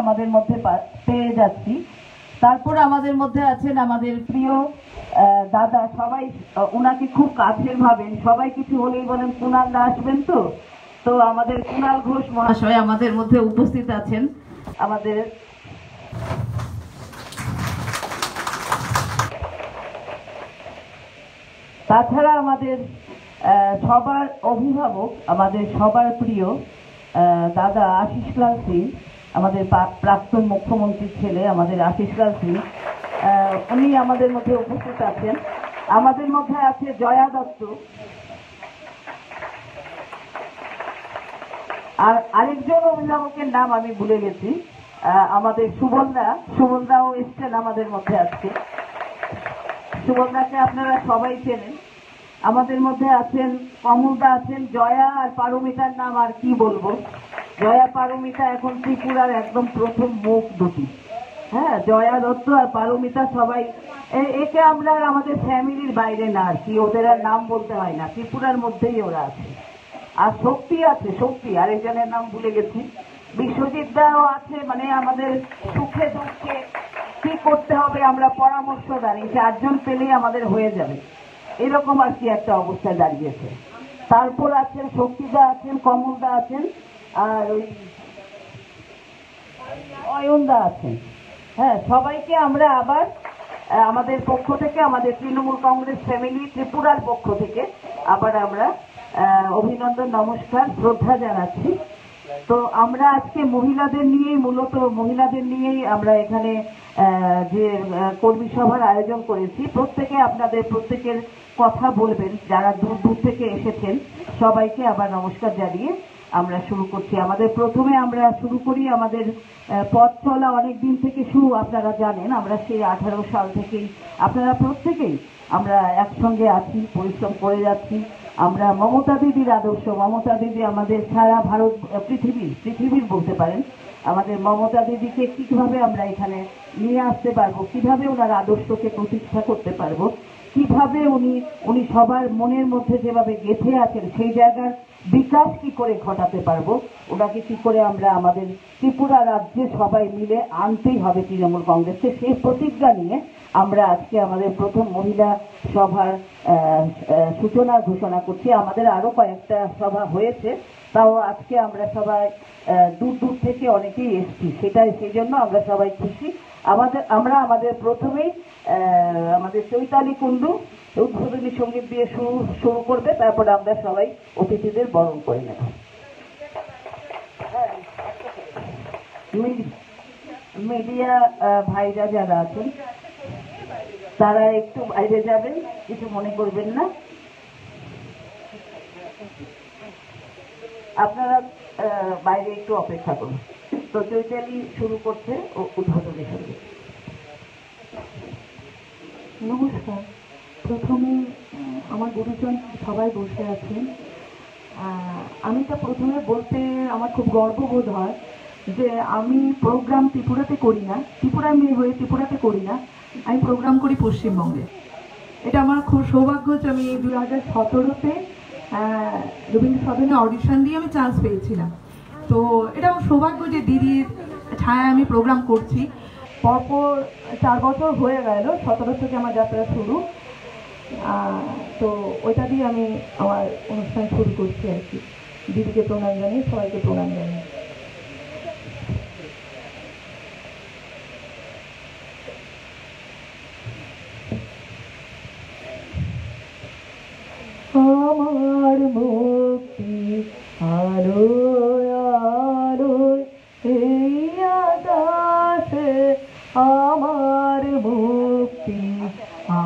আমাদের মধ্যে পেয়ে যাচ্ছি। তারপর আমাদের মধ্যে আছেন আমাদের প্রিয় দাদা, সবাই ওনাকে খুব কাছের ভাবেন, সবাই কিছু হলেই বলেন কুণাল দা আসবেন। তো আমাদের কুণাল ঘোষ মহাশয় আমাদের মধ্যে উপস্থিত আছেন। আমাদের তাছাড়া আমাদের সবার অভিভাবক, আমাদের সবার প্রিয় দাদা আশিস লাল সিং, আমাদের প্রাক্তন মুখ্যমন্ত্রীর ছেলে আমাদের আশিস লাল সিং, উনি আমাদের মধ্যে উপস্থিত আছেন। আমাদের মধ্যে আছে জয়া দত্ত, আর আরেকজন অভিভাবকের নাম আমি ভুলে গেছি, আমাদের সুবলদাও এসছেন আমাদের মধ্যে আজকে। সুবলদাকে আপনারা সবাই চেনেন। আমাদের মধ্যে আছেন কমলদা, আছেন জয়া আর পারমিতার নাম আর কি বলবো। জয়া পারমিতা এখন ত্রিপুরার একদম প্রথম মুখ দুটি। হ্যাঁ, জয়া দত্ত আর পারমিতা সবাই, একে আমরা আমাদের ফ্যামিলির বাইরে না আর কি, ওদের আর নাম বলতে হয় না, ত্রিপুরার মধ্যেই ওরা আছে। আর শক্তি আছে, শক্তি আরেকজনের নাম ভুলে গেছি, বিশ্বজিৎ দাও আছে। মানে আমাদের সুখে দুঃখে কি করতে হবে আমরা পরামর্শ দাঁড়ি, 4 জন পেলেই আমাদের হয়ে যাবে, এরকম আর কি একটা অবস্থায় দাঁড়িয়েছে। তারপর আছেন শক্তিদা, আছেন কমলদা, আছেন আর ওই অয়নদা আছেন। হ্যাঁ, সবাইকে আমরা আবার আমাদের পক্ষ থেকে, আমাদের তৃণমূল কংগ্রেস ফ্যামিলি ত্রিপুরার পক্ষ থেকে আবার আমরা অভিনন্দন, নমস্কার, শ্রদ্ধা জানাচ্ছি। তো আমরা আজকে মহিলাদের নিয়েই আমরা এখানে যে কর্মী সভার আয়োজন করেছি। প্রত্যেকের কথা বলবেন, যারা দূর দূর থেকে এসেছেন সবাইকে আবার নমস্কার জানিয়ে আমরা শুরু করছি। প্রথমে আমরা শুরু করি আমাদের পথ চলা অনেক দিন থেকে শুরু, আপনারা জানেন আমরা সেই 18 সাল থেকেই আপনারা প্রত্যেকেই আমরা একসঙ্গে আছি, পরিশ্রম করে যাচ্ছি। আমরা মমতা দিদির আদর্শ, মমতা দিদি আমাদের সারা ভারত পৃথিবীর বলতে পারেন, আমাদের মমতা দিদিকে কিভাবে আমরা এখানে নিয়ে আসতে পারবো, কিভাবে ওনার আদর্শকে প্রতিষ্ঠা করতে পারবো, কিভাবে উনি সবার মনের মধ্যে যেভাবে গেঁথে আছেন সেই জায়গার বিকাশ কি করে ঘটাতে পারবো, ওনাকে কি করে আমরা আমাদের ত্রিপুরা রাজ্যে সবাই মিলে আনতেই হবে তৃণমূল কংগ্রেসকে, সেই প্রতিজ্ঞা নিয়ে আমরা আজকে আমাদের প্রথম মহিলা সভার সূচনার ঘোষণা করছি। আমাদের আরো কয়েকটা সভা হয়েছে, তাও আজকে আমরা সবাই দূর দূর থেকে অনেকেই এসছি, সেই জন্য আমরা সবাই খুশি। আমাদের প্রথমেই আমাদের চৈতালি কুণ্ডু উদ্বোধনী সঙ্গীত দিয়ে শুরু করবে, তারপরে আমরা সবাই অতিথিদের বরণ করে নেব। মিডিয়া ভাইরা যারা আছেন তারা একটু বাইরে যাবেন, কিছু মনে করবেন না, আপনারা বাইরে একটু অপেক্ষা করুন। তো চৈতালি শুরু করছে উদ্বোধনী সঙ্গীত। নমস্কার। প্রথমে আমার গুরুজন সবাই বসে আছেন, আমি তা প্রথমে বলতে আমার খুব গর্ববোধ হয় যে আমি প্রোগ্রাম ত্রিপুরাতে করি না, ত্রিপুরার মেয়ে হয়ে ত্রিপুরাতে করি না, আমি প্রোগ্রাম করি পশ্চিমবঙ্গে। এটা আমার খুব সৌভাগ্য যে আমি 2017-তে রবীন্দ্র সদনে অডিশন দিয়ে আমি চান্স পেয়েছিলাম। তো এটা আমার সৌভাগ্য যে দিদির ছায়ায় আমি প্রোগ্রাম করছি। পরপর 4 বছর হয়ে গেল, 17 থেকে আমার যাত্রা শুরু। তো ওইটা দিয়ে আমি আমার অনুষ্ঠান শুরু করছি আর কি। দিদিকে প্রণাম জানিয়ে, সবাইকে প্রণাম জানিয়ে। আমার মুক্তি আলো আলো এই আকাশে, আমার মুক্তি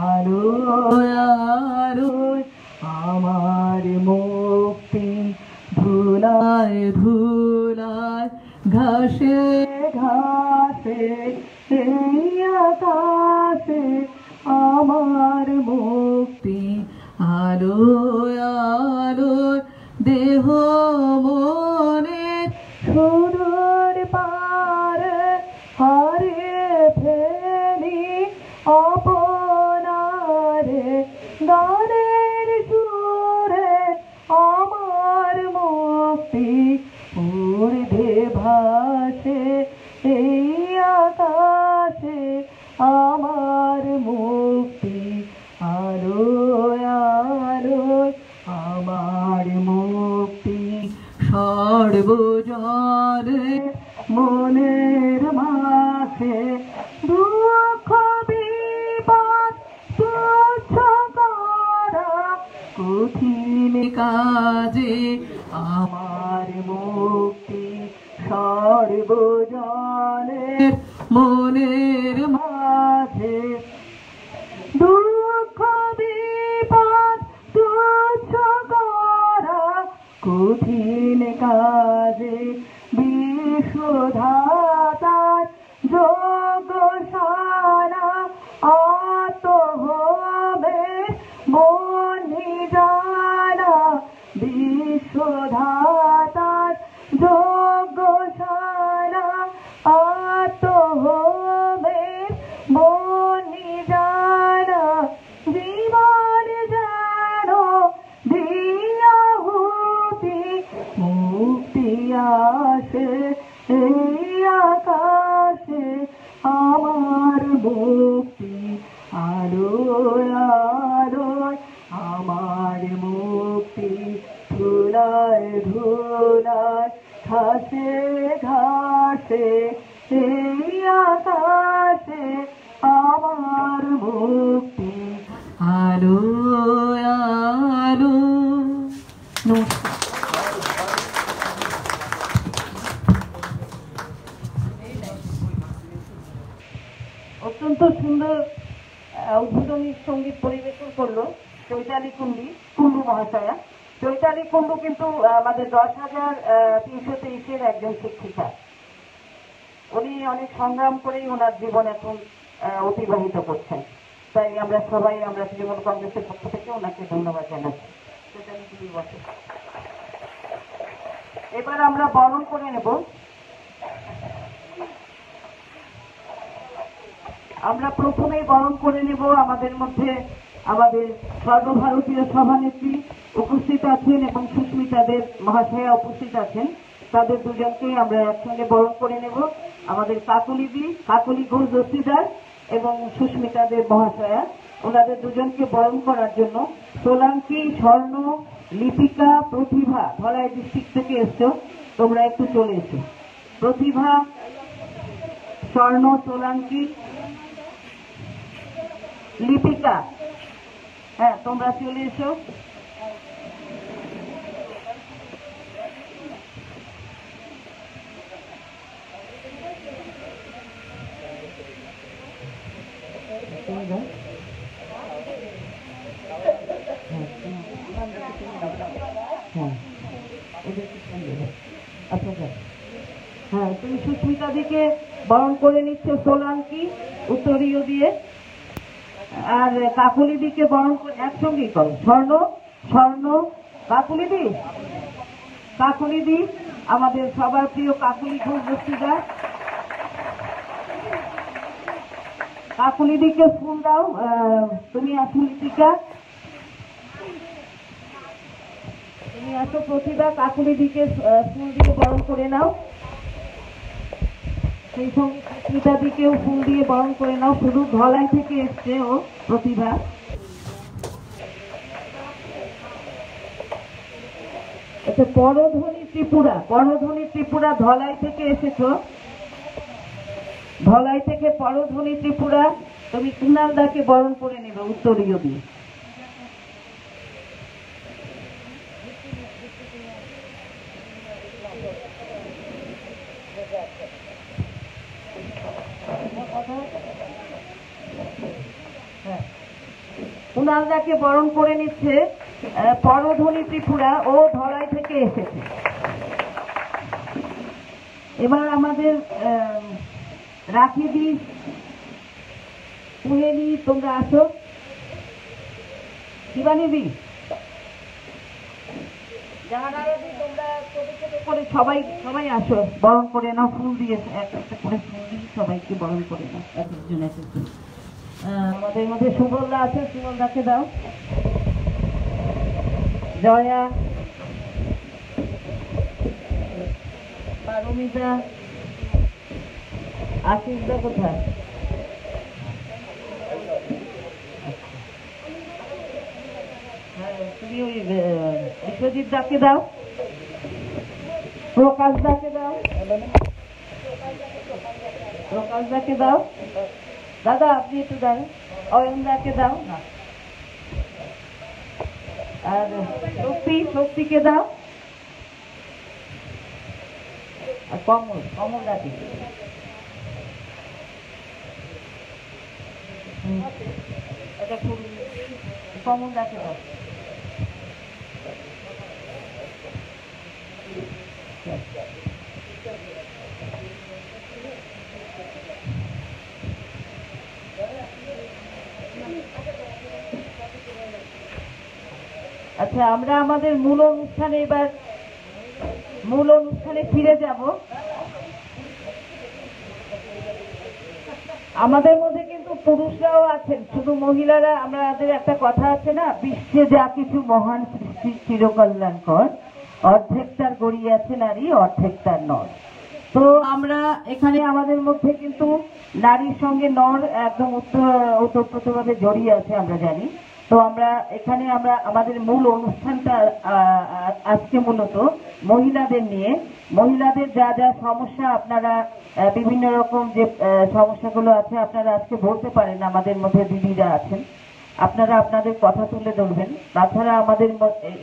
আলো আলো, আমার মুক্তি ধুলায় ধুলায় ঘাসে ঘাসে এই আকাশে, আমার মুক্তি আলো আলো, দেহ মনে সুদূর পারে হারিয়ে ফেলি আপনারে গানের সুরে, আমার মুক্তি ঊর্ধ্বে ভাসে এই আকাশে আমার মুক্তি, আলোয় আলোয় আমার মুক্তি। সর্বজনে মনের মাঝে দুঃখ বিপদ তুচ্ছ করা কঠিন কাজে আমার মুক্তি। সর্বজনের মনের মাঝে দুঃখ বিপদ তুচ্ছ করা কঠিন কাজে বিশ্বধাতার যোগশালা অত হবে বনি জানা। বিশ্বধাতার যোগশালা অত হবে বনি জানা। জীবন যেন দিয়াহুতি মুক্তি আসে এই আকাশে আমার মুক্তি। আলোয় আলোয় আমার মুক্তি। ধুলায় ধুলায় ঘাসে ঘাসে এই আকাশে আমার মুক্তি। আলোয় আলো। নমস্কার। অত্যন্ত সুন্দর উদ্বোধনী সঙ্গীত পরিবেশন করলো চৈতালি কুন্ডু মহাশয়া। চৈতালি কুন্ডু কিন্তু আমাদের 10,323-এর একজন শিক্ষিকা। উনি অনেক সংগ্রাম করেই ওনার জীবন এখন অতিবাহিত করছেন। তাই আমরা সবাই তৃণমূল কংগ্রেসের পক্ষ থেকে ওনাকে ধন্যবাদ জানাচ্ছি। এবার আমরা বরণ করে নেব। আমরা প্রথমেই বরণ করে নেব আমাদের মধ্যে আমাদের সর্বভারতীয় সভানেত্রী উপস্থিত আছেন এবং সুস্মিতা দেব মহাশয়া উপস্থিত আছেন। তাদের দুজনকে আমরা একসঙ্গে বরণ করে নেব। আমাদের কাকলি ঘোষ দস্তিদার এবং সুস্মিতা দেব মহাশয়া, ওনাদের দুজনকে বরণ করার জন্য সোলাঙ্কি, স্বর্ণ, লিপিকা, প্রতিভা ধলাই ডিস্ট্রিক্ট থেকে এসছো, তোমরা একটু চলে এসো। প্রতিভা, স্বর্ণ, সোলাঙ্কি, লিপিকা, হ্যাঁ তোমরা চলে এসো। হ্যাঁ তুমি সুস্মিতা দিকে বরণ করে নিচ্ছ সোলাঙ্কি উত্তরীয় দিয়ে, আর কাকুলি দিকে বরণ করে একসঙ্গেই করো। স্বর্ণ কাকুলি দি আমাদের সবার প্রিয় কাকুলি ঘোষ দস্তিদার। কাকুলি দিকে ফুল দাও। তুমি আসো লিপিকা, তুমি আসো প্রতিভা, কাকুলি দিকে ফুল দিয়ে বরণ করে নাও। সেই সঙ্গে সুস্মিতা দিকেও ফুল দিয়ে বরণ করে নাও। শুধু ধলাই থেকে এসছে ও প্রতিভা। আচ্ছা, পরধ্বনি ত্রিপুরা ধলাই থেকে এসেছো। ধলাই থেকে পরধ্বনি ত্রিপুরা, তুমি কুনালদাকে বরণ করে নেবে উত্তরীয় দিয়ে। কুনালদাকে বরণ করে নিচ্ছে পরধ্বনি ত্রিপুরা, ও ধলাই থেকে এসেছে। এবার আমাদের রাখিদি, কুহেলি, তোমরা আসো। শিবানীদি, জাহানারাদি, তোমরা ছোট ছোট করে সবাই আসো, বরণ করে নাও ফুল দিয়ে, একটা করে ফুল দিয়ে সবাইকে বরণ করে নাও একজন একজন। আমাদের মধ্যে সুবলদা আছে, সুবলদাকে দাও। জয়া, পারমিতা, আশিসদা কোথায়? তুমি ওই বিশ্বজিৎ দাকে দাও, প্রকাশ দাকে দাও, প্রকাশ দাকে দাও, দাদা আপনি একটু দাও, অয়ন দাকে দাও না, আর শক্তিকে দাও, আর কমল দাকে কমল দাকে দাও। আচ্ছা, আমরা আমাদের মূল অনুষ্ঠানে ফিরে যাব। আমাদের মধ্যে কিন্তু পুরুষরাও আছেন, শুধু মহিলারা। আমাদের একটা কথা আছে না, বিশ্বে যা কিছু মহান সৃষ্টি চিরকল্যাণকর, অর্ধেক তার গড়িয়াছে নারী, অর্ধেক তার নর। তো আমরা এখানে আমাদের মধ্যে কিন্তু নারীর সঙ্গে নর একদম ওতপ্রোতভাবে জড়িয়ে আছে, আমরা জানি। তো আমরা এখানে আমাদের মূল অনুষ্ঠানটা আজকে মূলত মহিলাদের নিয়ে, মহিলাদের যা যা সমস্যা, আপনারা বিভিন্ন রকম যে সমস্যাগুলো আছে আপনারা আজকে বলতে পারেন, আমাদের মধ্যে দিদিরা আছেন, আপনারা আপনাদের কথা তুলে ধরবেন। তাছাড়া আমাদের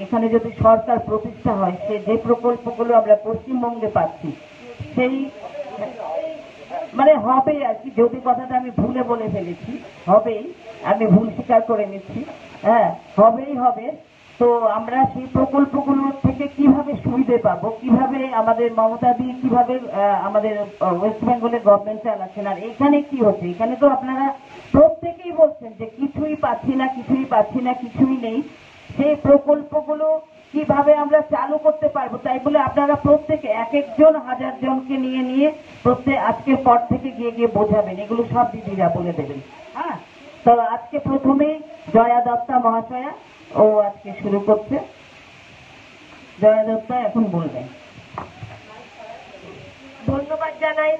এখানে যদি সরকার প্রতিষ্ঠা হয়, সে যে প্রকল্পগুলো আমরা পশ্চিমবঙ্গে পাচ্ছি সেই মানে হবে আর কি, যদি কথাটা আমি ভুলে বলে ফেলেছি, হবেই, আমি ভুল স্বীকার করে নিচ্ছি, হ্যাঁ হবেই হবে। তো আমরা সেই প্রকল্পগুলোর থেকে কিভাবে সুবিধে পাবো, কিভাবে আমাদের মমতা দি কিভাবে আমাদের ওয়েস্ট বেঙ্গলের গভর্নমেন্ট চালাচ্ছেন, আর এখানে কি হচ্ছে, এখানে তো আপনারা প্রত্যেকেই বলছেন যে কিছুই পাচ্ছি না, কিছুই নেই। সেই প্রকল্পগুলো কিভাবে আমরা চালু করতে পারবো, তাই বলে আপনারা প্রত্যেকে এক একজন 1000 জনকে নিয়ে প্রত্যেক আজকের পর থেকে গিয়ে বোঝাবেন, এগুলো সব দিদিরা বলে দেবেন। হ্যাঁ, তো আজকে প্রথমে জয়া দত্তা মহাশয়া ও আজকে শুরু করছে। জয়া দত্তা এখন বলবেন। ধন্যবাদ জানাই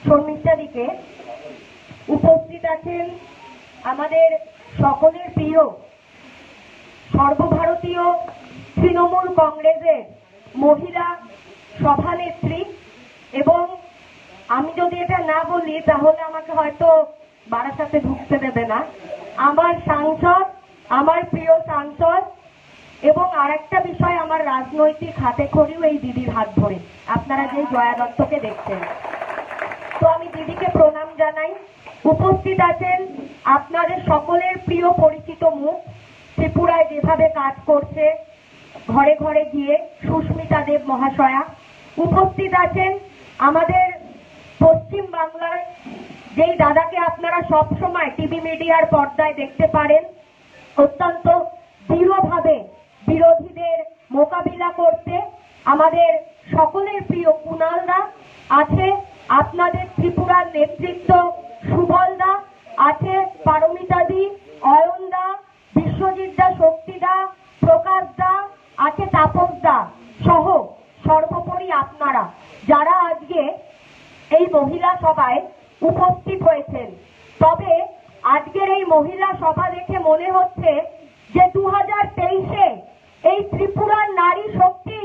শর্মিষ্ঠাদিকে। উপস্থিত আছেন আমাদের সকলের প্রিয় সর্বভারতীয় তৃণমূল কংগ্রেসের মহিলা সভানেত্রী, এবং আমি যদি এটা না বলি তাহলে আমাকে হয়তো বারাসাতে ঢুকতে দেবে না, আমার সাংসদ, আমার প্রিয় সাংসদ, এবং আরেকটা বিষয়, আমার রাজনৈতিক হাতে খড়িও এই দিদির হাত ধরে আপনারা যে জয়া দত্তকে দেখছেন। তো আমি দিদিকে প্রণাম জানাই। উপস্থিত আছেন আপনাদের সকলের প্রিয় পরিচিত মুখ, ত্রিপুরায় যেভাবে কাজ করছে ঘরে ঘরে গিয়ে, সুস্মিতা দেব মহাশয়া। উপস্থিত আছেন আমাদের পশ্চিম বাংলার যেই দাদাকে আপনারা সব সময় টিভি মিডিয়ার পর্দায় দেখতে পারেন, অত্যন্ত দৃঢ়ভাবে বিরোধীদের মোকাবিলা করতে আমাদের সকলের প্রিয় কুণালদা আছে, আপনাদের ত্রিপুরার নেতৃত্ব সুবলদা আছে, পারমিতাদি, অয়নদা, বিশ্বজিৎদা, শক্তিদা, প্রকাশদা আছে, তাপসদা সহ সর্বোপরি আপনারা যারা আজকে এই মহিলা সভায় উপস্থিত হয়েছেন। তবে আজকের এই মহিলা সভা দেখে মনে হচ্ছে যে 2023-এ এই ত্রিপুরার নারী শক্তি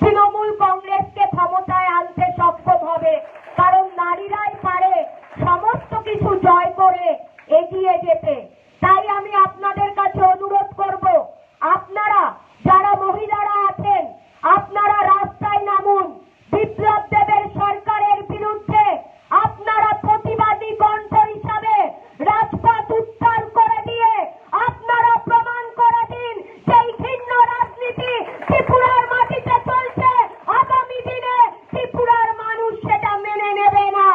তৃণমূল কংগ্রেসকে ক্ষমতায় আনতে সক্ষম হবে, কারণ নারীরাই পারে সমস্ত কিছু জয় করে এগিয়ে যেতে। তাই আমি আপনাদের কাছে অনুরোধ করব, আপনারা যারা মহিলারা আছেন আপনারা রাস্তায় নামুন, বিপ্লব দেবের সরকারের বিরুদ্ধে আপনারা প্রতিবাদী কণ্ঠ হিসাবে রাজপথ উত্তাল করে দিয়ে আপনারা প্রমাণ করে দিন যে এই ঘৃণ্য রাজনীতি ত্রিপুরার মাটিতে চলছে, আগামী দিনে ত্রিপুরার মানুষ সেটা মেনে নেবে না।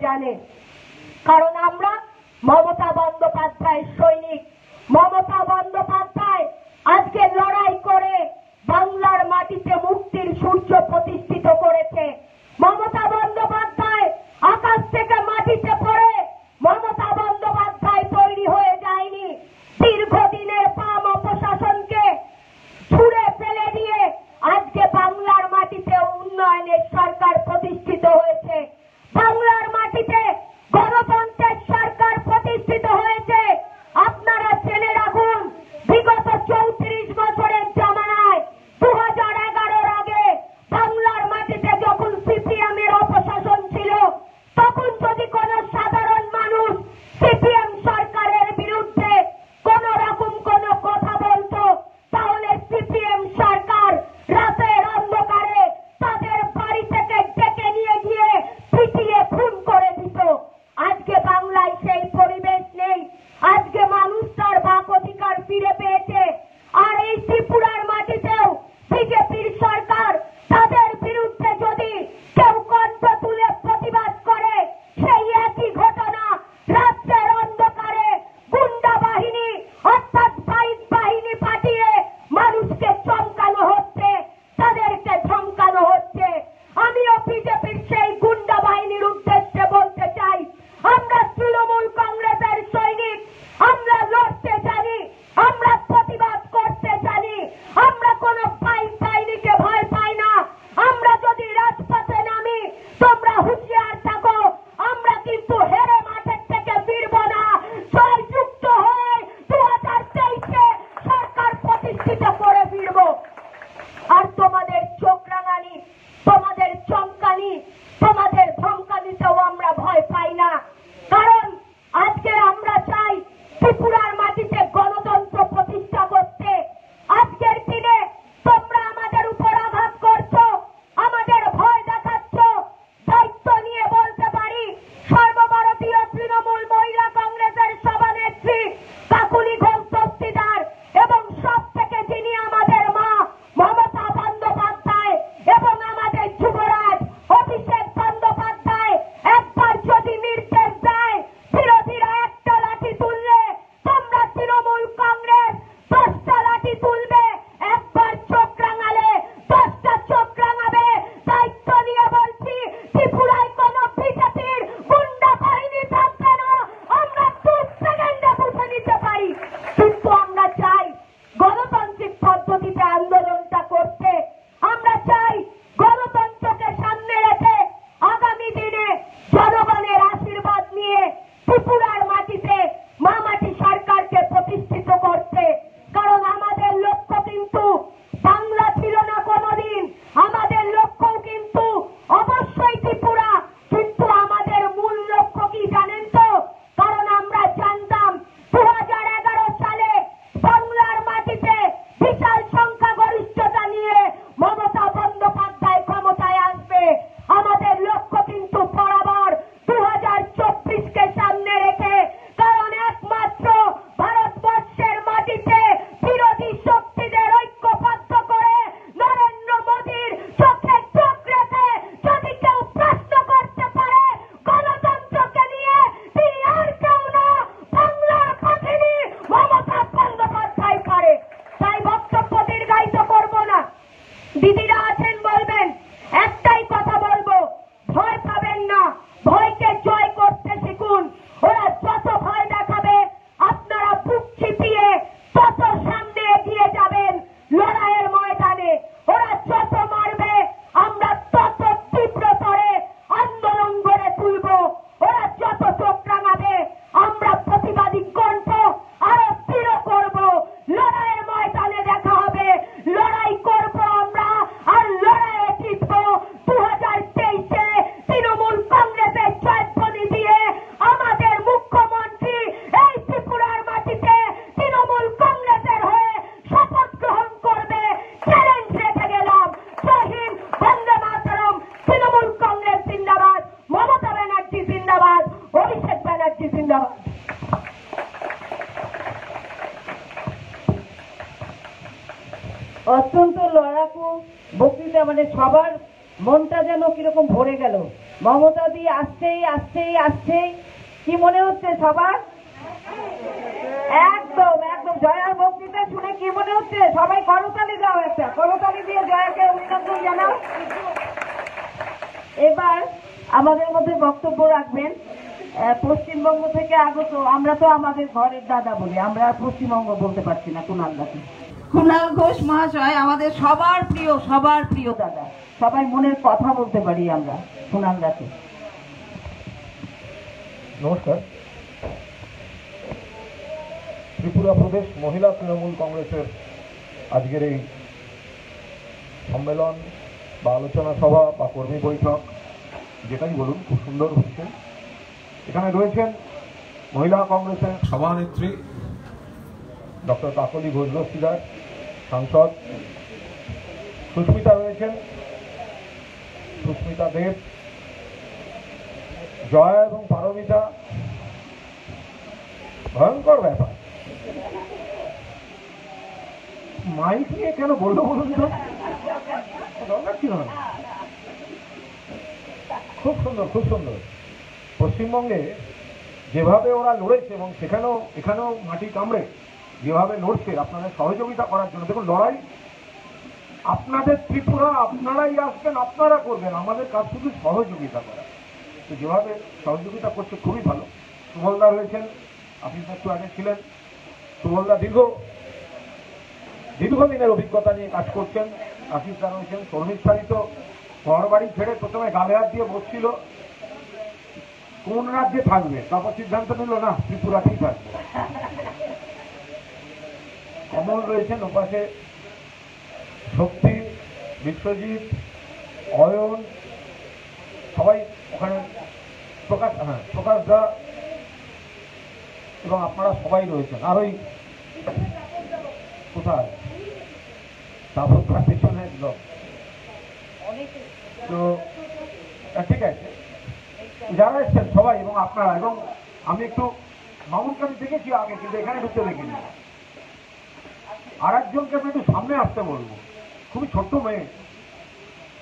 জানে, কারণ আমরা মমতা বন্দ্যোপাধ্যায়ের সৈনিক। মমতা বন্দ্যোপাধ্যায় আজকে লড়াই করে বাংলার মাটিতে মুক্তির সূর্য প্রতিষ্ঠিত করেছে। মমতা বন্দ্যোপাধ্যায় আকাশ থেকে মাটিতে পড়ে মমতা বন্দ্যোপাধ্যায় তৈরি হয়ে যায়নি। দীর্ঘদিনের বাম অপশাসনকে ছুঁড়ে ফেলে দিয়ে আজকে বাংলার মাটিতে উন্নয়নের সরকার প্রতিষ্ঠিত হয়েছে। বাংলার মাটিতে গণতন্ত্রের সরকার প্রতিষ্ঠিত হয়েছে। আপনারা জেনে রাখুন, বিগত 34 বছরের জামানায় 2011-র আগে বাংলার মাটিতে যখন সিপিএমের অপশাসন ছিল, তখন যদি কোন সাধারণ মানুষ সিপিএম সরকারের বিরুদ্ধে কোন রকম কোন কথা বলতো, তাহলে সিপিএম সরকার রাতের অন্ধকারে তাদের বাড়ি থেকে ডেকে নিয়ে গিয়ে পিটিয়ে খুন করে দিত। আজকে বাংলায় সেই পরিবেশ নেই। আজকে মানুষ তার বাক অধিকার ফিরে পেয়েছে। আর এই ত্রিপুরার মাটিতেও বিজেপির সরকার তাদের বিরুদ্ধে যদি কেউ কণ্ঠ তুলে প্রতিবাদ করে, সেই একই ঘটনা রাজ্যের অন্ধকারে গুন্ডা বাহিনী অর্থাৎ বাইক বাহিনী পাঠিয়ে মানুষকে চমকানো হচ্ছে, তাদেরকে ধমকানো হচ্ছে। আমিও বিজেপির সেই গুন্ডা বাহিনীর উদ্দেশ্যে বলতে চাই, আমরা তৃণমূল কংগ্রেসের সৈনিক। আমরা লড়তে জানি, আমরা প্রতিবাদ করতে জানি। আমরা কোন বাইক বাহিনীকে ভয় পাই না। আমরা যদি রাজপথে নামি, তোমরা হুঁশিয়ার থাকো, আমরা কিন্তু হেরে মাঠের থেকে ফিরব না। জয়যুক্ত হয়ে 2023-এ সরকার প্রতিষ্ঠিত করে ফিরব। আর তোমাদের চোখ রাঙানি, তোমাদের চমকানি, তোমাদের ধমকানিতেও আমরা ভয় পাই না। কারণ আজকে আমরা চাই ত্রিপুরার মাটিতে গণতন্ত্র প্রতিষ্ঠা করতে। আজকের দিনে তোমরা আমাদের উপর আঘাত করছো, আমাদের ভয় দেখাচ্ছ। দায়িত্ব নিয়ে বলতে পারি, সর্বভারতীয় তৃণমূল মহিলা কংগ্রেসের সভানেত্রী কাকুলি ঘোষ দস্তিদার এবং সব থেকে যিনি আমাদের মা মমতা বন্দ্যোপাধ্যায় এবং আমাদের যুবরাজ অভিষেক বন্দ্যোপাধ্যায় একবার যদি নির্দেশ দেয়, বিরোধীরা একটা লাঠি তুললে তোমরা তৃণমূল কংগ্রেস 10টা লাঠি তুলবে। একবার চোখ রাঙালে 10টা চোখ রাঙাবে। দায়িত্ব নিয়ে বলছি, ত্রিপুরায় কোন বিজেপির গুন্ডা বাহিনী থাকবে না। আমরা 2 সেকেন্ডে বুঝে নিতে পারি। কিন্তু আমরা চাই গণতান্ত্রিক পদ্ধতিতে আন্দোলনটা করতে। আমরা চাই গণতন্ত্রকে সামনে রেখে আগামী দিনে জনগণের আশীর্বাদ নিয়ে ত্রিপুরার মাটিতে মামাটি সরকারকে প্রতিষ্ঠিত করতে। কারণ আমাদের লক্ষ্য কিন্তু বাংলা ছিল না কোনদিন। আমাদের লক্ষ্য কিন্তু অবশ্যই ত্রিপুরা। কিন্তু আমাদের মূল লক্ষ্য কি জানেন তো? কারণ আমরা জানতাম 2011 সালে বাংলার মাটিতে বিশাল সংখ্যাগরিষ্ঠতা নিয়ে মমতা বন্দ্যোপাধ্যায় ক্ষমতায় আসবে। আমাদের লক্ষ্য কিন্তু বরাবর 2024-কে সামনে রেখে। কারণ একমাত্র ভারতবর্ষের মাটিতে বিরোধী শক্তিদের ঐক্যবদ্ধ করে নরেন্দ্র মোদীর চোখে চোখ রেখে যদি কেউ প্রশ্ন করতে পারে গণতন্ত্রকে নিয়ে, তিনি আর কেউ না, বাংলার বাহিনী মমতা বন্দ্যোপাধ্যায় পারে। তাই বক্তব্য দীর্ঘায়িত করব না। দিদিরা আছেন, বলবেন। একটাই কথা বলবো, ভয় পাবেন না। ভয়কে জয় করতে শিখুন। ওরা যত ভয় দেখাবে, আপনারা বুক চিপিয়ে তত সামনে এগিয়ে যাবেন লড়াইয়ের ময়দানে। ওরা যত মারবে, আমরা তত তীব্রতরে আন্দোলন গড়ে তুলব। ওরা যত চোখ রাঙাবে, আমরা প্রতিবাদী কণ্ঠ আরো দৃঢ় করব। লড়াইয়ের ময়দানে দেখা হবে, লড়াই করব আমরা, আর লড়াইয়ে জিতব। 2023-এ তৃণমূল কংগ্রেসের জয়ধ্বনি দিয়ে আমাদের মুখ্যমন্ত্রী এই ত্রিপুরার মাটিতে তৃণমূল কংগ্রেসের হয়ে শপথ গ্রহণ করবে। চ্যালেঞ্জ রেখে গেলাম। জয় হিন্দ, বন্দে মাতরম। তৃণমূল কংগ্রেস জিন্দাবাদ, মমতা ব্যানার্জি জিন্দাবাদ, অভিষেক ব্যানার্জি জিন্দাবাদ। অত্যন্ত লড়াকু বক্তৃতা, মানে সবার মনটা যেন কিরকম ভরে গেল। মমতা দি আসছেই আসছেই আসছেই। কি মনে হচ্ছে সবার? একদম একদম জয়ার বক্তৃতা শুনে কি মনে হচ্ছে? সবাই করতালি দাও, একটা করতালি দিয়ে জয়াকে অভিনন্দন জানাও। এবার আমাদের মধ্যে বক্তব্য রাখবেন পশ্চিমবঙ্গ থেকে আগত, আমরা তো আমাদের ঘরের দাদা বলি, আমরা আর পশ্চিমবঙ্গ বলতে পারছি না, কুণাল দাকে। কুণাল ঘোষ মহাশয় আমাদের সবার প্রিয় দাদা, সবাই মনের কথা বলতে পারি আমরা কুণাল দাকে। নমস্কার। ত্রিপুরা প্রদেশ মহিলা তৃণমূল কংগ্রেসের আজকের এই সম্মেলন বা আলোচনা সভা বা কর্মী বৈঠক, যেটাই বলুন, খুব সুন্দর হচ্ছে। এখানে রয়েছেন মহিলা কংগ্রেসের সভানেত্রী ডক্টর কাকলি ঘোষ দস্তিদার, সাংসদ সুস্মিতা রয়েছেন, সুস্মিতা দেব, জয়া এবং পারমিতা। ভয়ঙ্কর ব্যাপার, মাইক নিয়ে কেন বললো বলুন তো, দরকার ছিল না। খুব সুন্দর, খুব সুন্দর। পশ্চিমবঙ্গে যেভাবে ওরা লড়েছে এবং এখানেও মাটি কামড়ে যেভাবে লড়ছে আপনাদের সহযোগিতা করার জন্য। দেখুন, লড়াই আপনাদের ত্রিপুরা, আপনারাই আসবেন, আপনারা করবেন, আমাদের কাজ শুধু সহযোগিতা করা। তো যেভাবে সহযোগিতা করছে খুবই ভালো। সুবলদা রয়েছেন, আপনি একটু আগে ছিলেন। সুবলদা দীর্ঘদিনের অভিজ্ঞতা নিয়ে কাজ করছেন। আশিসদা রয়েছেন। শর্মিষ্ঠা তো ঘর বাড়ি ছেড়ে প্রথমে গালে হাত দিয়ে বসছিল কোন রাজ্যে থাকবে, তারপর সিদ্ধান্ত নিল না ত্রিপুরাতেই থাকবে। কমল রয়েছেন ওপাশে, শক্তি, বিশ্বজিৎ, অয়ন, সবাই ওখানে, প্রকাশ দা এবং আপনারা সবাই রয়েছেন। আর ওই কোথায় তাপস তার পিছনে একদম। তো ঠিক আছে, যারা এসছেন সবাই এবং আপনারা, এবং আমি একটু মামুনকে আমি দেখেছি আগে, কিন্তু এখানে ঢুকতে দেখিনি। আর একজনকে আমি একটু সামনে আসতে বলবো, খুবই ছোট্ট মেয়ে,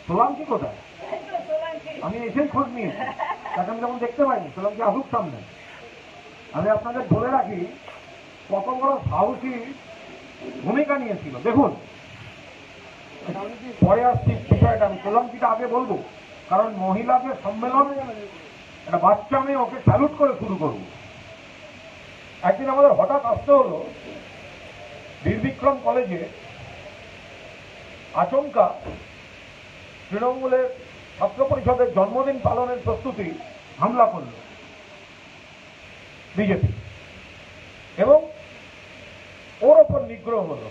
সোলাঙ্কি কোথায়? আমি এসেই খোঁজ নিয়েছি, তাকে আমি যেমন দেখতে পাইনি। সোলাঙ্কি আসুক সামনে। আমি আপনাদের বলে রাখি কত বড় সাহসী ভূমিকা নিয়েছিল। দেখুন, পরে আসছি বিষয়টা, আমি সোলাঙ্কিটা আগে বলবো, কারণ মহিলাদের সম্মেলন একটা বাচ্চা মেয়ে, ওকে স্যালুট করে শুরু করবো। একদিন আমাদের হঠাৎ আসতে হলো বীরবিক্রম কলেজে, আচমকা তৃণমূলের ছাত্র পরিষদের জন্মদিন পালনের প্রস্তুতি হামলা করল বিজেপি, এবং ওর ওপর নিগ্রহ হলো।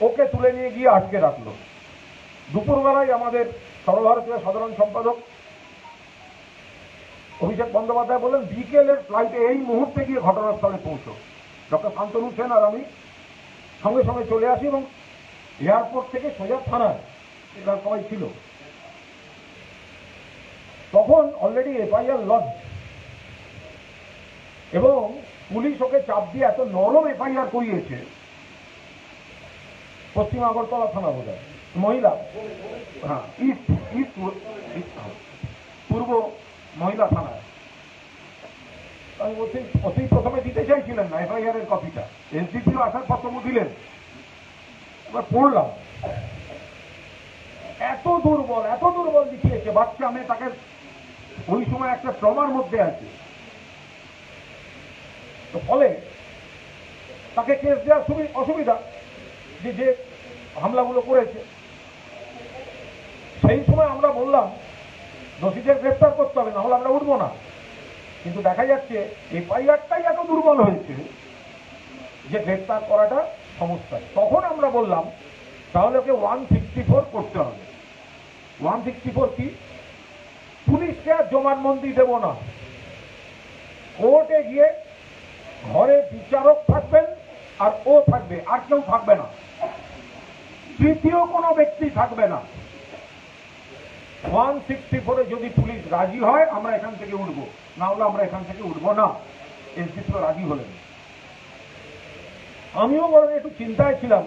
ওকে তুলে নিয়ে গিয়ে আটকে রাখলো। দুপুরবেলায় আমাদের সর্বভারতীয় সাধারণ সম্পাদক অভিষেক বন্দ্যোপাধ্যায় বললেন বিকেলের ফ্লাইটে এই মুহূর্তে গিয়ে ঘটনাস্থলে পৌঁছো। ডক্টর শান্তনু সেন আর আমি সঙ্গে সঙ্গে চলে আসি এবং এয়ারপোর্ট থেকে সোজা থানায়, এরা সবাই ছিল। তখন অলরেডি এফআইআর লঞ্চ, এবং পুলিশ ওকে চাপ দিয়ে এত নরম এফআইআর করিয়েছে। পশ্চিম আগরতলা থানা বোধহয়, মহিলা, হ্যাঁ, পূর্ব মহিলা থানায়। আমি বলছি অতি প্রথমে দিতে চাইছিলেন না এফআইআর এর কপিটা, এসডিপিও আসার পর তবু দিলেন। এবার পড়লাম, এত দুর্বল লিখিয়েছে। বাচ্চা মেয়ে, তাকে ওই সময় একটা ট্রমার মধ্যে আছে, তো ফলে তাকে কেস দেওয়ার অসুবিধা, যে হামলাগুলো করেছে। সেই সময় আমরা বললাম দোষীদের গ্রেফতার করতে হবে, না হলে আমরা উঠবো না। কিন্তু দেখা যাচ্ছে এফআইআরটাই এত দুর্বল হয়েছে যে গ্রেফতার করাটা সমস্যা। তখন আমরা বললাম তাহলে ওকে 164 করতে হবে। 164 কি? পুলিশকে আর জবানবন্দি দেব না, কোর্টে গিয়ে ঘরে বিচারক থাকবেন আর ও থাকবে, আর কেউ থাকবে না, তৃতীয় কোনো ব্যক্তি থাকবে না। 164-এ যদি পুলিশ রাজি হয় আমরা এখান থেকে উঠবো, না হলে আমরা এখান থেকে উঠবো না। এসডিপি রাজি হলেন। আমিও বরং একটু চিন্তায় ছিলাম,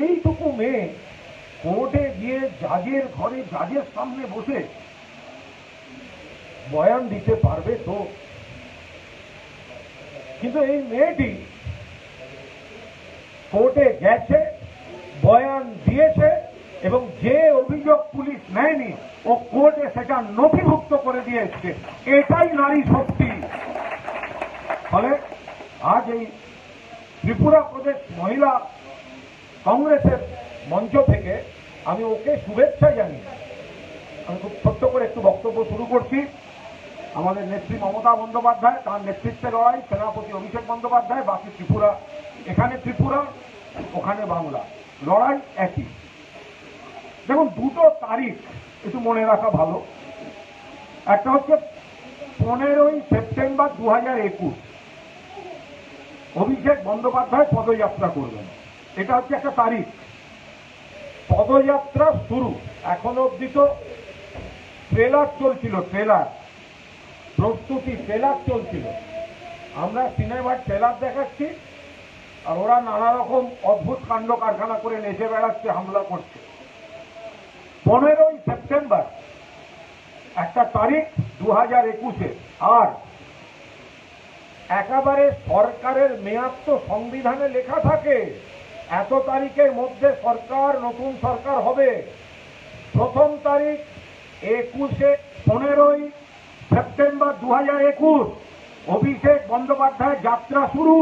এইটুকু মেয়ে কোর্টে গিয়ে জাজের ঘরে জাজের সামনে বসে বয়ান দিতে পারবে তো। কিন্তু এই মেয়েটি কোর্টে গেছে, বয়ান দিয়েছে, এবং যে অভিযোগ পুলিশ নেয়নি ও কোর্টে সেটা নথিভুক্ত করে দিয়েছে। এটাই নারী শক্তি। ফলে আজ এই ত্রিপুরা প্রদেশ মহিলা কংগ্রেসের মঞ্চ থেকে আমি ওকে শুভেচ্ছা জানি। আমি খুব ছোট্ট করে একটু বক্তব্য শুরু করছি। আমাদের নেত্রী মমতা বন্দ্যোপাধ্যায়, তার নেতৃত্বে লড়াই, সেনাপতি অভিষেক বন্দ্যোপাধ্যায়, বাকি ত্রিপুরা, এখানে ত্রিপুরা ওখানে বাংলা, লড়াই একই। দেখুন, দুটো তারিখ একটু মনে রাখা ভালো। একটা হচ্ছে 15ই সেপ্টেম্বর 2021 অভিষেক বন্দ্যোপাধ্যায় পদযাত্রা করবেন। এটা হচ্ছে একটা তারিখ। পদযাত্রা শুরু, এখনো অব্দি তো ট্রেলার চলছিল, ট্রেলার প্রস্তুতি, ট্রেলার চলছিল। আমরা সিনেমার ট্রেলার দেখাচ্ছি আর ওরা নানা রকম অদ্ভুত কাণ্ড কারখানা করে নেচে বেড়াচ্ছে, হামলা করছে। 15ই সেপ্টেম্বর একটা তারিখ 2021-এ। আর একেবারে সরকারের মেয়াদ তো সংবিধানে লেখা থাকে, এত তারিখের মধ্যে সরকার, নতুন সরকার হবে। প্রথম তারিখ 15ই সেপ্টেম্বর 2021 অভিষেক বন্দ্যোপাধ্যায় যাত্রা শুরু।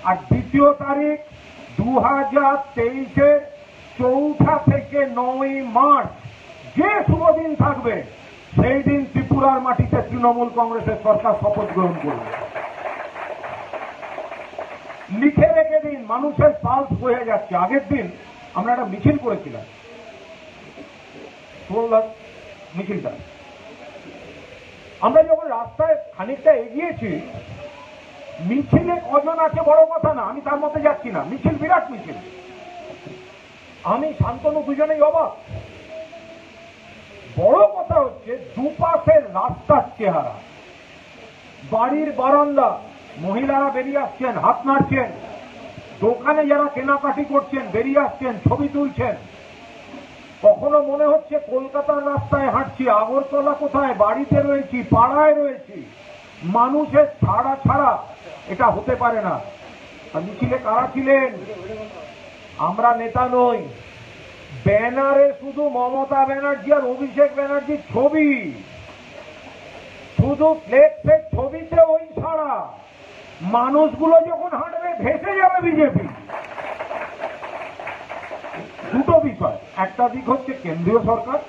আর দ্বিতীয় তারিখ 2023-এর 4 থেকে 9 মার্চ, যে শুভ দিন থাকবে সেই দিন ত্রিপুরার মাটিতে তৃণমূল কংগ্রেসের সরকার শপথ গ্রহণ করবে। লিখে রেখে দিন, মানুষের পালস বোঝা যাচ্ছে। আগের দিন আমরা একটা মিছিল করেছিলাম, মিছিলটা আমরা যখন রাস্তায় খানিকটা এগিয়েছি, মিছিলে কজন আছে বড় কথা না, আমি তার মধ্যে যাচ্ছি না। মিছিল বিরাট মিছিল। আমি শান্তনু দুজনেই অবাক। বড় কথা হচ্ছে দুপাশের রাস্তার চেহারা, বাড়ির বারান্দা, মহিলারা বেরিয়ে আসছেন, হাত নাড়ছেন, দোকানে যারা কেনাকাটি করছেন বেরিয়ে আসছেন, ছবি তুলছেন। কখনো মনে হচ্ছে কলকাতার রাস্তায় হাঁটছি, আগরতলা কোথায়, বাড়িতে রয়েছি, পাড়ায় রয়েছি। মানুষের ছাড়া ছাড়া এটা হতে পারে না। আর মিছিলে কারা ছিলেন? আমরা নেতা নই, ব্যানারে শুধু মমতা ব্যানার্জি আর অভিষেক ব্যানার্জির ছবি, শুধু ফ্লেক্সের ছবিতে ওই ছাড়া। মানুষগুলো যখন হাঁটবে ভেসে যাবে বিজেপি। দুটো বিষয়, একটা দিক হচ্ছে কেন্দ্রীয় সরকার,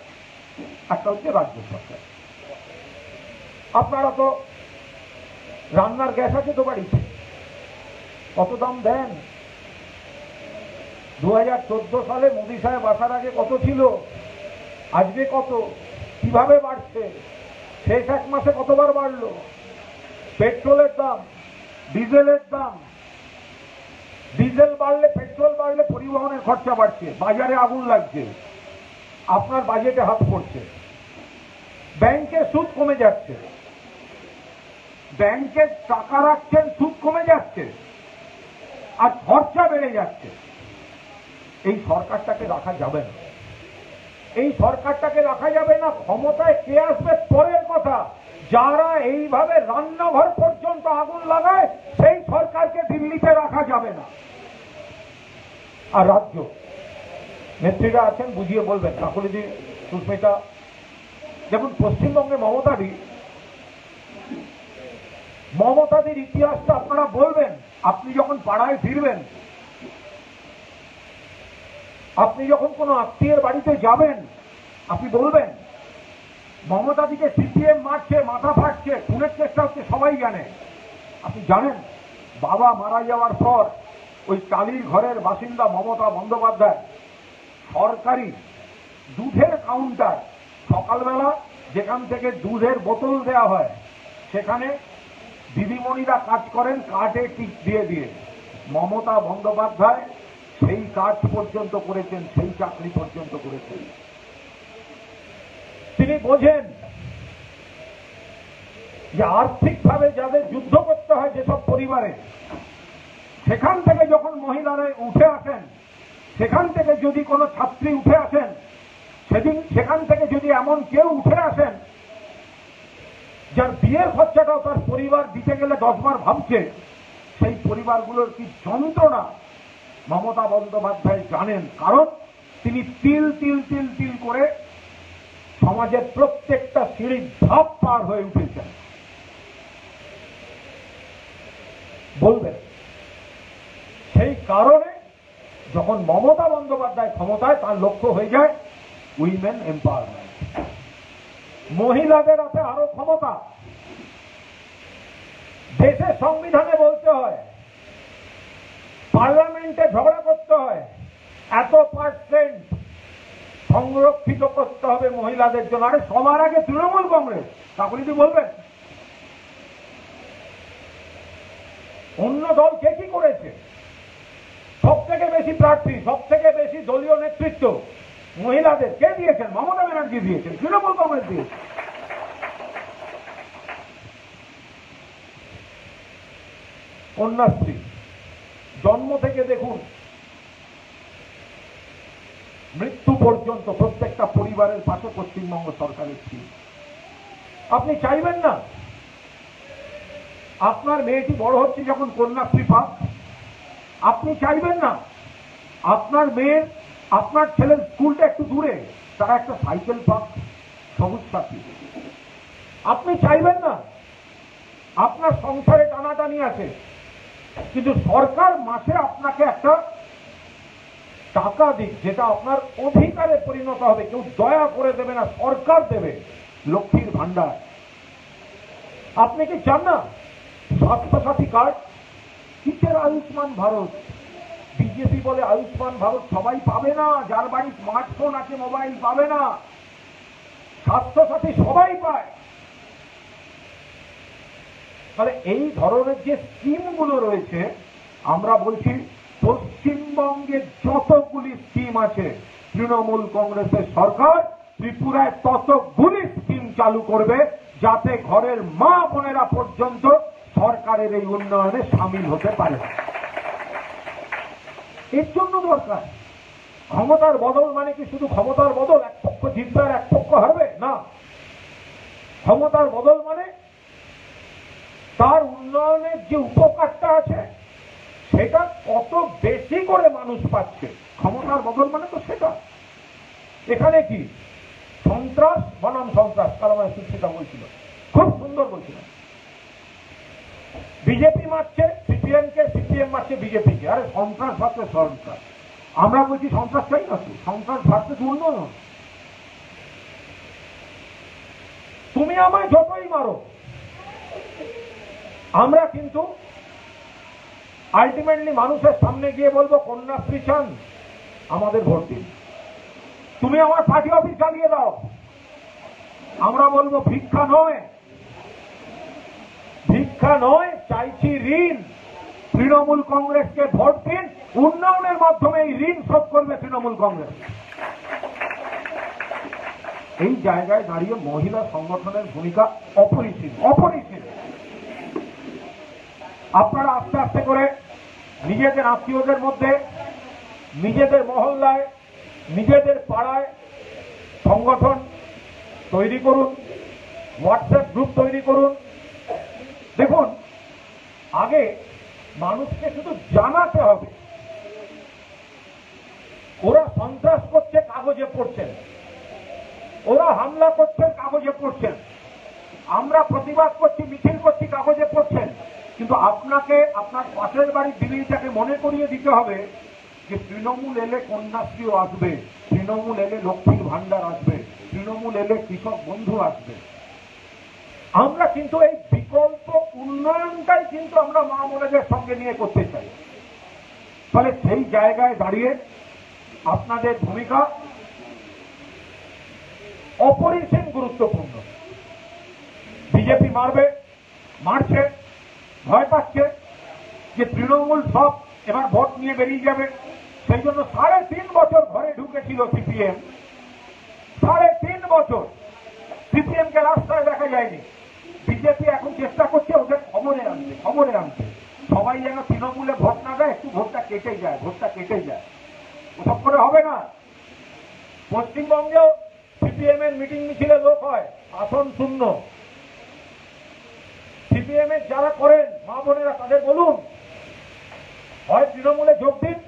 একটা হচ্ছে রাজ্য সরকার। আপনারা তো রান্নার গ্যাস আছে তো বাড়িতে, কত দাম দেন? 2014 সালে মোদী সাহেব আসার আগে কত ছিল, আজকে কত, কিভাবে বাড়ছে, শেষ 1 মাসে কতবার বাড়লো? পেট্রোলের দাম, ডিজেলের দাম, ডিজেল বাড়লে, পেট্রোল বাড়লে পরিবহনের খরচা বাড়ছে, বাজারে আগুন লাগছে, আপনার বাজেটে হাত পড়ছে। ব্যাংকে সুদ কমে যাচ্ছে, ব্যাংকে টাকা রাখছেন, সুদ কমে যাচ্ছে, আর খরচা বেড়ে যাচ্ছে। এই সরকারটাকে রাখা যাবে না, এই সরকারটাকে রাখা যাবে না। ক্ষমতায় কে আসবে পরের কথা, যারা এইভাবে রান্নাঘর পর্যন্ত আগুন লাগায় সেই সরকারকে দিল্লিতে রাখা যাবে না। আর রাজ্য নেত্রীরা আছেন, বুঝিয়ে বলবেন। কাকুলিদি, সুস্মিতা, দেখুন পশ্চিমবঙ্গে মমতাদির ইতিহাসটা আপনারা বলবেন। আপনি যখন পাড়ায় ফিরবেন, আপনি যখন কোনো আত্মীয়ের বাড়িতে যাবেন, আপনি বলবেন মমতাদিকে সিপিএম মারছে, মাথা ফাটছে, খুনের চেষ্টা হচ্ছে, সবাই জানে। আপনি জানেন বাবা মারা যাওয়ার পর ওই টালির ঘরের বাসিন্দা মমতা বন্দ্যোপাধ্যায় সরকারি দুধের কাউন্টার, সকালবেলা যেখান থেকে দুধের বোতল দেওয়া হয় সেখানে দিদিমণিরা কাজ করেন কার্ডে টিক দিয়ে দিয়ে। মমতা বন্দ্যোপাধ্যায় সেই কাজ পর্যন্ত করেছেন, সেই চাকরি পর্যন্ত করেছেন। তিনি বোঝেন যে আর্থিকভাবে যাদের যুদ্ধ করতে হয় যেসব পরিবারে, সেখান থেকে যখন মহিলারা উঠে আসেন, সেখান থেকে যদি কোনো ছাত্রী উঠে আসেন, সেখান থেকে যদি এমন কেউ উঠে আসেন যার বিয়ের খরচাটাও তার পরিবার দিতে গেলে 10 বার ভাবছে, সেই পরিবারগুলোর কি যন্ত্রণা মমতা বন্দ্যোপাধ্যায় জানেন। কারণ তিনি তিল তিল তিল তিল করে সমাজের প্রত্যেকটা সিঁড়ির ধাপ পার হয়ে উঠেছেন। বলবেন সেই কারণে যখন মমতা বন্দ্যোপাধ্যায় ক্ষমতায়, তার লক্ষ্য হয়ে যায় উইমেন এম্পাওয়ারমেন্ট, মহিলাদের হাতে আরো ক্ষমতা। দেশের সংবিধানে বলতে হয়, পার্লামেন্টে ঝগড়া করতে হয়, এত পার্সেন্ট সংরক্ষিত করতে হবে মহিলাদের জন্য। আরে সবার আগে তৃণমূল কংগ্রেস, তাহলে কি বলবেন? অন্য দল কে কি করেছে? সব থেকে বেশি প্রার্থী, সব থেকে বেশি দলীয় নেতৃত্ব মহিলাদের কে দিয়েছেন? মমতা ব্যানার্জি দিয়েছেন, তৃণমূল কংগ্রেস দিয়েছে। কন্যাশ্রী জন্ম থেকে দেখুন মৃত্যু পর্যন্ত প্রত্যেকটা পরিবারের পাশে পশ্চিমবঙ্গ সরকারের ছিল। আপনি চাইবেন না আপনার মেয়েটি বড় হচ্ছে যখন কন্যাশ্রী পাক? আপনি চাইবেন না আপনার মেয়ের, আপনার ছেলের স্কুলটা একটু দূরে, তারা একটা সাইকেল পাক, সবুজ সাথী? আপনি চাইবেন না আপনার সংসারে টানাটানি আছে, কিন্তু সরকার মাসে আপনাকে একটা টাকা দিক যেটা আপনার অধিকারে পরিণত হবে, কেউ দয়া করে দেবে না, সরকার দেবে, লক্ষ্মীর ভান্ডার। আপনি কি চান না স্বাস্থ্যসাথী কার্ড? কিসের আয়ুষ্মান ভারত? বিজেপি বলে আয়ুষ্মান ভারত সবাই পাবে না, যার বাড়ি স্মার্টফোন আছে, মোবাইল পাবে না। স্বাস্থ্যসাথী সবাই পায়। তাহলে এই ধরনের যে স্কিমগুলো রয়েছে, আমরা বলছি পশ্চিমবঙ্গে যতগুলি স্কিম আছে তৃণমূল কংগ্রেসের সরকার ত্রিপুরায় ততগুলি স্কিম চালু করবে যাতে ঘরের মা বোনেরা পর্যন্ত সরকারের এই উন্নয়নে সামিল হতে পারে। এর জন্য দরকার ক্ষমতার বদল। মানে কি শুধু ক্ষমতার বদল, এক পক্ষ জিতবে আর এক পক্ষ হারবে? না, ক্ষমতার বদল মানে তার উন্নয়নের যে উপকারটা আছে সেটা কত বেশি করে মানুষ পাচ্ছে। ক্ষমতার বদল মানে তো সেটা। এখানে কি সন্ত্রাস বনাম সন্ত্রাস, কালামায় সুচিতা বলছিল, খুব সুন্দর বলছিল। বিজেপি মারছে সিপিএম কে, সিপিএম মারছে বিজেপি কে। আরে সন্ত্রাস ভাবছে সন্ত্রাস, আমরা বলছি সন্ত্রাস চাই না, সন্ত্রাস ভাবছে উন্নয়ন। তুমি আমায় যতই মারো, আমরা কিন্তু আলটিমেটলি মানুষের সামনে গিয়ে বলবো কন্যাশ্রী চান, আমাদের ভোট দিন। তুমি আমার পার্টি অফিস চালিয়ে দাও, আমরা বলবো ভিক্ষা নয়, ভিক্ষা নয়, চাইছি ঋণ। তৃণমূল কংগ্রেসকে ভোট দিন, উন্নয়নের মাধ্যমে এই ঋণ শোধ করবে তৃণমূল কংগ্রেস। এই জায়গায় দাঁড়িয়ে মহিলা সংগঠনের ভূমিকা অপরিসীম, অপরিসীম। আপনারা আস্তে আস্তে করে নিজেদের আত্মীয়দের মধ্যে, নিজেদের মহল্লায়, নিজেদের পাড়ায় সংগঠন তৈরি করুন, হোয়াটসঅ্যাপ গ্রুপ তৈরি করুন। দেখুন, আগে মানুষকে শুধু জানাতে হবে ওরা সন্ত্রাস করছে, কাগজে পড়ছেন, ওরা হামলা করছেন, কাগজে পড়ছেন, আমরা প্রতিবাদ করছি, মিছিল করছি, কাগজে পড়ছেন। কিন্তু আপনাকে আপনার পাশের বাড়ির দিদিটাকে মনে করিয়ে দিতে হবে যে তৃণমূল এলে কন্যাশ্রীও আসবে, তৃণমূল এলে লক্ষ্মীর ভান্ডার আসবে, তৃণমূল এলে কৃষক বন্ধু আসবে। আমরা কিন্তু এই বিকল্প উন্নয়নটাই কিন্তু আমরা মা বোনেদের সঙ্গে নিয়ে করতে চাই। ফলে সেই জায়গায় দাঁড়িয়ে আপনাদের ভূমিকা অপরিসীম গুরুত্বপূর্ণ। বিজেপি মারবে, মারছে, ভয় পাচ্ছে যে তৃণমূল সব এবার ভোট নিয়ে বেরিয়ে যাবে। সেই জন্য 3.5 বছর ঘরে ঢুকেছিল সিপিএম, 3.5 বছর সিপিএম কে রাস্তায় দেখা যায়নি। বিজেপি এখন চেষ্টা করছে ওদের খবরে আনতে, খবরে আনতে। সবাই যেন তৃণমূলে ভোট না দেয়, একটু ভোটটা কেটে যায়, ভোটটা কেটে যায়। ওসব করে হবে না। পশ্চিমবঙ্গেও সিপিএম এর মিটিং মিছিলে লোক হয়, আসন শূন্য। সিপিএম এর যারা করেন মা বোনেরা তাদের বলুন, হয় তৃণমূলে যোগ দিন,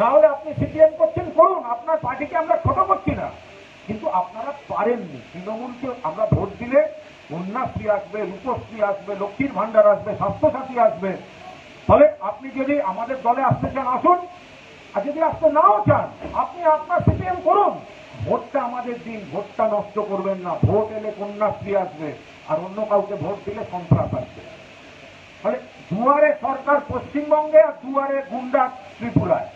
না হলে আপনি সিপিএম করছেন করুন, আপনার পার্টিকে আমরা ছোট করছি না, কিন্তু আপনারা পারেননি। তৃণমূলকে আমরা ভোট দিলে কন্যাশ্রী আসবে, রূপশ্রী আসবে, লক্ষ্মীর ভান্ডার আসবে, স্বাস্থ্যসাথী আসবে। ফলে আপনি যদি আমাদের দলে আসতে চান আসুন, আর যদি আসতে নাও চান আপনি আপনার সিপিএম করুন, ভোটটা আমাদের দিন, ভোটটা নষ্ট করবেন না। ভোট এলে কন্যাশ্রী আসবে, আর অন্য কাউকে ভোট দিলে সন্ত্রাস আসবে। ফলে দুয়ারে সরকার পশ্চিমবঙ্গে আর দুয়ারে গুন্ডা ত্রিপুরায়,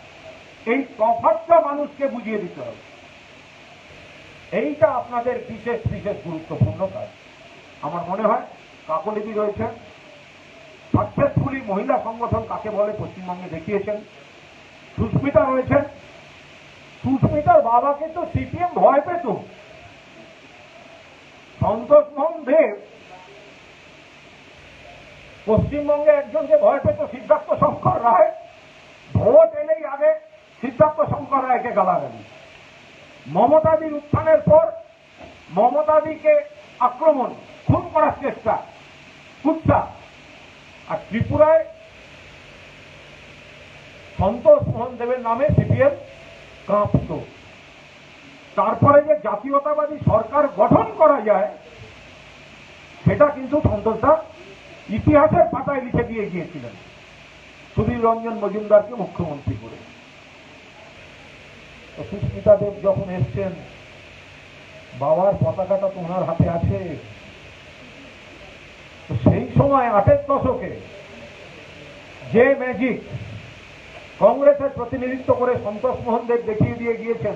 এই তফাৎটা মানুষকে বুঝিয়ে দিতে হবে। এইটা আপনাদের বিশেষ বিশেষ গুরুত্বপূর্ণ কাজ। আমার মনে হয় কাকলিদি রয়েছেন, সাকসেসফুলি মহিলা সংগঠন কাকে বলে পশ্চিমবঙ্গে দেখিয়েছেন। সুস্মিতা রয়েছেন, সুস্মিতার বাবাকে তো সিপিএম ভয় পেত। সন্তোষ মোহন দেব পশ্চিমবঙ্গে একজনকে ভয় পেত, সিদ্ধার্থ শঙ্কর রায়। ভোট এলেই আগে সিদ্ধার্থ শঙ্কর রায়কে গালাগালি। মমতাদির উত্থানের পর মমতাদিকে আক্রমণ, খুন করার চেষ্টা, কুৎসা। আর ত্রিপুরায় সন্তোষ মোহন দেবের নামে সিপিএম কাঁপত। তারপরে যে জাতীয়তাবাদী সরকার গঠন করা যায় সেটা কিন্তু সন্তোষদা ইতিহাসের পাতায় লিখে দিয়ে গিয়েছিলেন, সুধীর রঞ্জন মজুমদারকে মুখ্যমন্ত্রী করে। সুস্মিতা দেব যখন এসছেন, বাবার পতাকাটা তো ওনার হাতে আছে। সেই সময় 8-এর দশকে যে ম্যাজিক কংগ্রেসের প্রতিনিধিত্ব করে সন্তোষ মোহন দেব দেখিয়ে দিয়ে গিয়েছেন,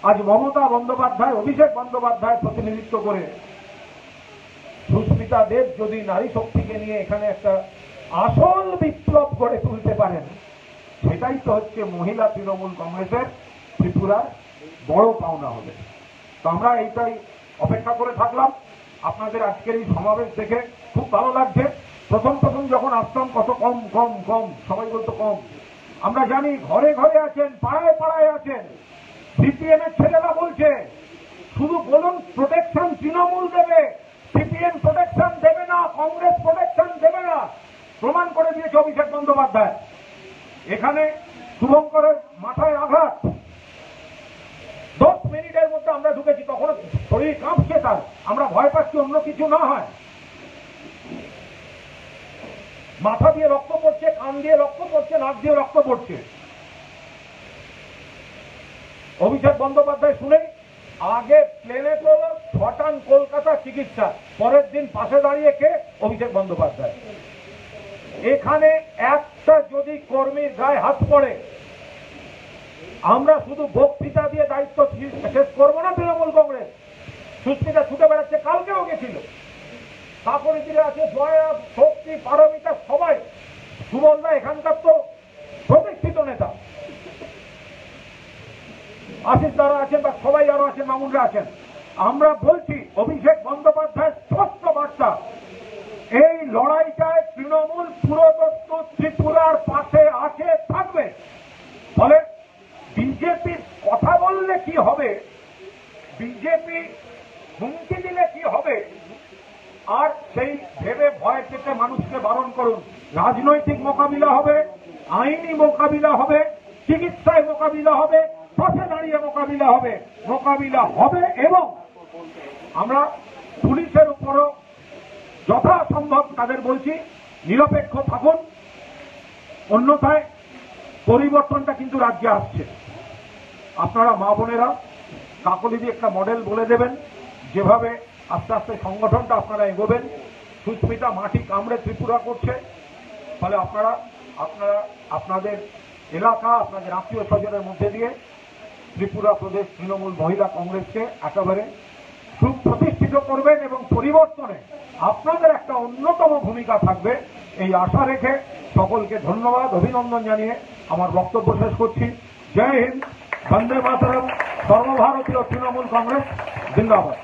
আজ মমতা বন্দ্যোপাধ্যায়, অভিষেক বন্দ্যোপাধ্যায় প্রতিনিধিত্ব করে সুস্মিতা দেব যদি নারী শক্তিকে নিয়ে এখানে একটা আসল বিপ্লব গড়ে তুলতে পারেন, সেটাই তো হচ্ছে মহিলা তৃণমূল কংগ্রেসের ত্রিপুরার বড় পাওনা হবে। তো আমরা এইটাই অপেক্ষা করে থাকলাম। আপনাদের আজকের এই সমাবেশ দেখে খুব ভালো লাগছে। প্রথম প্রথম যখন আসতাম কত কম কম কম, সবাই বলতো কম। আমরা জানি ঘরে ঘরে আছেন, পাড়ায় পাড়ায় আছেন। সিপিএম এর ছেলেরা বলছে শুধু বলুন প্রোটেকশন তৃণমূল দেবে, সিপিএম প্রোটেকশন দেবে না, কংগ্রেস প্রোটেকশন দেবে না। প্রমাণ করে দিয়েছে অভিষেক বন্দ্যোপাধ্যায়। এখানে শুভঙ্করের মাথায় আঘাত, 10 মিনিটের মধ্যে আমরা ঢুকেছি, তখন শরীর কাঁপছে তার। আমরা ভয় পাচ্ছি অন্য কিছু না হয়। মাথা দিয়ে রক্ত পড়ছে, কান দিয়ে রক্ত পড়ছে, নাক দিয়ে রক্ত পড়ছে। অভিষেক বন্দ্যোপাধ্যায় শুনেই আগে প্লেনে চলো, ছটান কলকাতা চিকিৎসা, পরের দিন পাশে দাঁড়িয়ে কে? অভিষেক বন্দ্যোপাধ্যায়। এখানে একটা যদি কর্মীর গায়ে হাত পড়ে, আমরা শুধু বক্তৃতা দিয়ে দায়িত্ব শেষ করবো না। তৃণমূল কংগ্রেস সুস্মিতা ছুটে বেড়াচ্ছে, কালকেও গেছিল। কাকরিদিরা আছে, জয়া, শক্তি, পারমিতা, সবাই। সুবলদা এখানকার তো প্রতিষ্ঠিত নেতা, আশিস দ্বারা আছেন, বা সবাই আরো আছেন, মামুনরা আছেন। আমরা বলছি অভিষেক বন্দ্যোপাধ্যায় স্পষ্ট বার্তা, এই লড়াইটায় তৃণমূল পুরোদস্ত ত্রিপুরার পাশে আছে, থাকবে। ফলে বিজেপির কথা বললে কি হবে, বিজেপি হুমকি দিলে কি হবে, আর সেই ভেবে ভয় পেতে মানুষকে বারণ করুন। রাজনৈতিক মোকাবিলা হবে, আইনি মোকাবিলা হবে, চিকিৎসায় মোকাবিলা হবে, পথে দাঁড়িয়ে মোকাবিলা হবে, মোকাবিলা হবে। এবং আমরা পুলিশের উপরও যথাসম্ভব তাদের বলছি নিরপেক্ষ থাকুন, অন্যথায় পরিবর্তনটা কিন্তু রাজ্যে আসছে। আপনারা মা বোনেরা কাকলিদি একটা মডেল বলে দেবেন, যেভাবে আস্তে আস্তে সংগঠনটা আপনারা এগোবেন। সুস্মিতা মাটি কামড়ে ত্রিপুরা করছে। ফলে আপনারা আপনাদের এলাকা, আপনাদের আত্মীয় স্বজনের মধ্যে দিয়ে ত্রিপুরা প্রদেশ তৃণমূল মহিলা কংগ্রেসকে একেবারে সুপ্রতিষ্ঠিত করবেন এবং পরিবর্তনে আপনাদের একটা অন্যতম ভূমিকা থাকবে, এই আশা রেখে সকলকে ধন্যবাদ, অভিনন্দন জানিয়ে আমার বক্তব্য শেষ করছি। জয় হিন্দ, বন্দে মাতরম, সর্বভারতীয় তৃণমূল কংগ্রেস জিন্দাবাদ।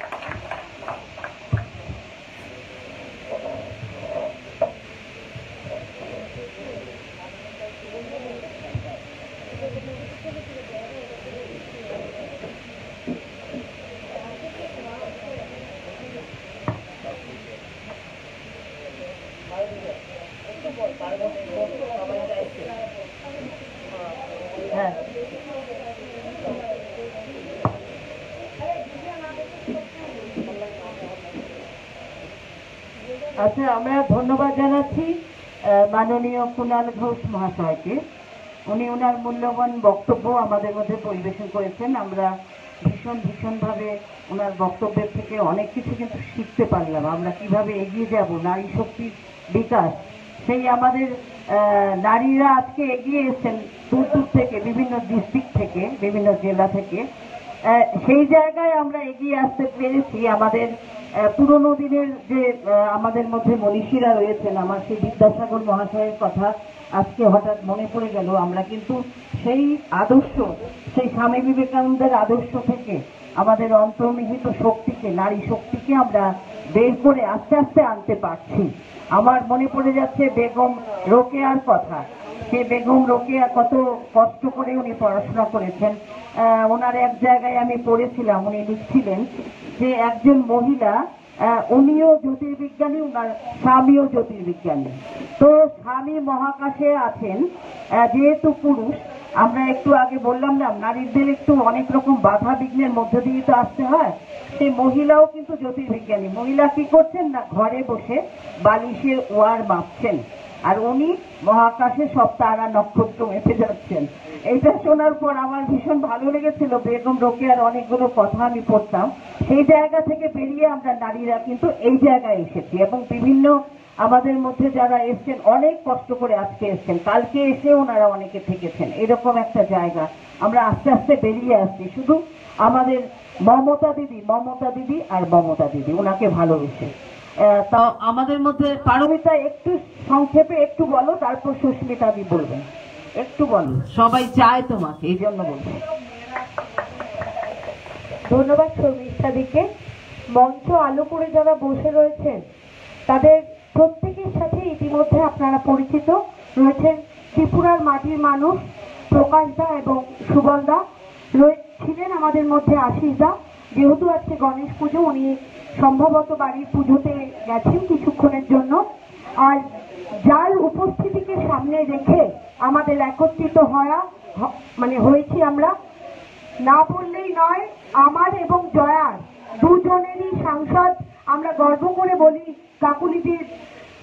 আচ্ছা, আমরা ধন্যবাদ জানাচ্ছি মাননীয় কুণাল ঘোষ মহাশয়কে। উনি ওনার মূল্যবান বক্তব্য আমাদের মধ্যে পরিবেশন করেছেন। আমরা ভীষণভাবে ওনার বক্তব্যের থেকে অনেক কিছু কিন্তু শিখতে পারলাম। আমরা কিভাবে এগিয়ে যাব, নারী শক্তির বিকাশ, সেই আমাদের নারীরা আজকে এগিয়ে এসেছেন দূর দূর থেকে, বিভিন্ন ডিস্ট্রিক্ট থেকে, বিভিন্ন জেলা থেকে। সেই জায়গায় আমরা এগিয়ে আসতে পেরেছি। আমাদের পুরনো দিনের যে আমাদের মধ্যে মনীষীরা রয়েছেন, আমার সেই বিদ্যাসাগর মহাশয়ের কথা আজকে হঠাৎ মনে পড়ে গেল। আমরা কিন্তু সেই আদর্শ, সেই স্বামী বিবেকানন্দের আদর্শ থেকে আমাদের অন্তর্নিহিত শক্তিকে, নারী শক্তিকে আমরা বের করে আস্তে আস্তে আনতে পারছি। আমার মনে পড়ে যাচ্ছে বেগম রোকেয়ার কথা। সে বেগম রোকেয়া কত কষ্ট করে উনি পড়াশোনা করেছেন। ওনার এক জায়গায় আমি পড়েছিলাম, উনি লিখছিলেন যে একজন মহিলা, উনিও জ্যোতির্বিজ্ঞানী, ওনার স্বামীও জ্যোতির্বিজ্ঞানী। তো স্বামী মহাকাশে আছেন, যেহেতু পুরুষ, আমরা একটু আগে বললাম না, নারীদের একটু অনেক রকম বাধা বিঘ্নের মধ্যে দিয়ে তো আসতে হয়। সেই মহিলাও কিন্তু জ্যোতির্বিজ্ঞানী। মহিলা কি করছেন না, ঘরে বসে বালিশের ওয়ার মাপছেন, আর উনি মহাকাশে সব তারা নক্ষত্র মেপে যাচ্ছেন। এইটা শোনার পর আমার ভীষণ ভালো লেগেছিল। বেগম রোকেয়ার অনেকগুলো কথা আমি পড়তাম। সেই জায়গা থেকে বেরিয়ে আমরা নারীরা কিন্তু এই জায়গায় এসেছি, এবং বিভিন্ন আমাদের মধ্যে যারা এসছেন অনেক কষ্ট করে আজকে এসছেন, কালকে এসে ওনারা অনেকে থেকেছেন। এরকম একটা জায়গা আমরা আস্তে আস্তে বেরিয়ে আসছি। শুধু আমাদের মমতা দিদি আর মমতা দিদি, ওনাকে ভালোবেসে। তা আমাদের মধ্যে পারমিতা একটু সংক্ষেপে একটু বলো, তারপর সুস্মিতা দি বলবেন। একটু বলো, সবাই চায় তোমাকে, এই জন্য বলবো। ধন্যবাদ শর্মিষ্ঠাদিকে। মঞ্চ আলো করে যারা বসে রয়েছেন তাদের প্রত্যেকের সাথে ইতিমধ্যে আপনারা পরিচিত রয়েছেন। ত্রিপুরার মাটির মানুষ প্রকাশ দা এবং সুবল দা ছিলেন আমাদের মধ্যে। আশিস দা, যেহেতু আজকে গণেশ পুজো, উনি সম্ভবত বাড়ির পুজোতে গেছেন কিছুক্ষণের জন্য। আর যার উপস্থিতিকে সামনে রেখে আমাদের একত্রিত হয়েছি আমরা, না বললেই নয়, আমার এবং জয়ার দুজনেরই সাংসদ। আমরা গর্ব করে বলি কাকুলিদের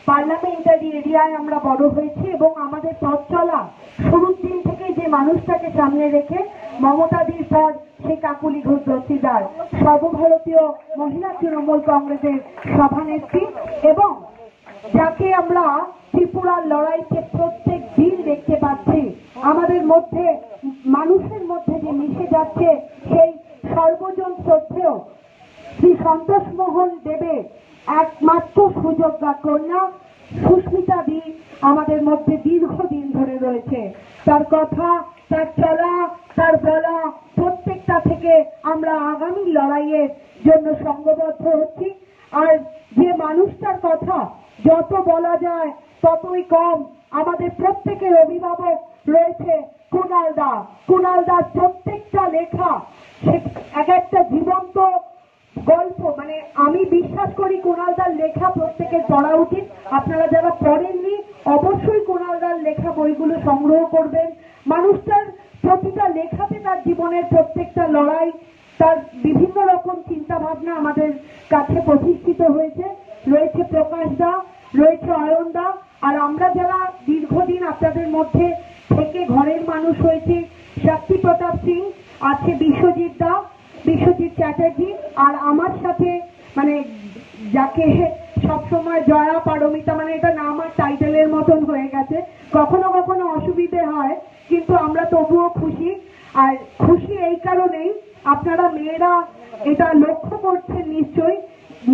পার্লামেন্টারি এরিয়ায় আমরা বড় হয়েছি, এবং আমাদের পথ চলা শুরুর দিন থেকে যে মানুষটাকে সামনে রেখে মমতা দির পর সেই কাকুলি ঘোষ দস্তিদার, সর্বভারতীয় মহিলা তৃণমূল কংগ্রেসের সভানেত্রী, এবং যাকে আমরা ত্রিপুরার লড়াইতে প্রত্যেক দিন দেখতে পাচ্ছি আমাদের মধ্যে, মানুষের মধ্যে যে মিশে যাচ্ছে, সেই সর্বজন শ্রদ্ধেয় শ্রী সন্তোষ মোহন দেবের একমাত্র সুযোগ্যা কন্যা সুস্মিতা দি আমাদের মধ্যে দীর্ঘদিন ধরে রয়েছে। তার কথা, তার চলা, তার বলা, প্রত্যেকটা থেকে আমরা আগামী লড়াইয়ের জন্য সংঘবদ্ধ হচ্ছি। আর যে মানুষটার কথা যত বলা যায় ততই কম, আমাদের প্রত্যেকের অভিভাবক রয়েছে কুণাল দা। কুণাল দার প্রত্যেকটা লেখা এক একটা জীবন্ত গল্প। মানে আমি বিশ্বাস করি কুণাল দার লেখা প্রত্যেকের পড়া উচিত। আপনারা যারা পড়েননি অবশ্যই কুণাল দার লেখা বইগুলো সংগ্রহ করবেন। মানুষটার প্রতিটা লেখাতে তার জীবনের প্রত্যেকটা লড়াই, তার বিভিন্ন রকম চিন্তা ভাবনা আমাদের কাছে প্রতিষ্ঠিত হয়েছে। রয়েছে প্রকাশ দা, রয়েছে অয়ন দা, আর আমরা যারা দীর্ঘদিন আপনাদের মধ্যে থেকে ঘরের মানুষ হয়েছি, শক্তি প্রতাপ সিং, আছে বিশ্বজিৎ দা, বিশ্বজিৎ চ্যাটার্জি, আর আমার সাথে মানে যাকে সবসময় জয়া পারমিতা, মানে এটা নাম আর টাইটেলের মতন হয়ে গেছে, কখনো কখনো অসুবিধে হয়, কিন্তু আমরা তবুও খুশি। আর খুশি এই কারণেই, আপনারা মেয়েরা এটা লক্ষ্য করছেন নিশ্চয়ই,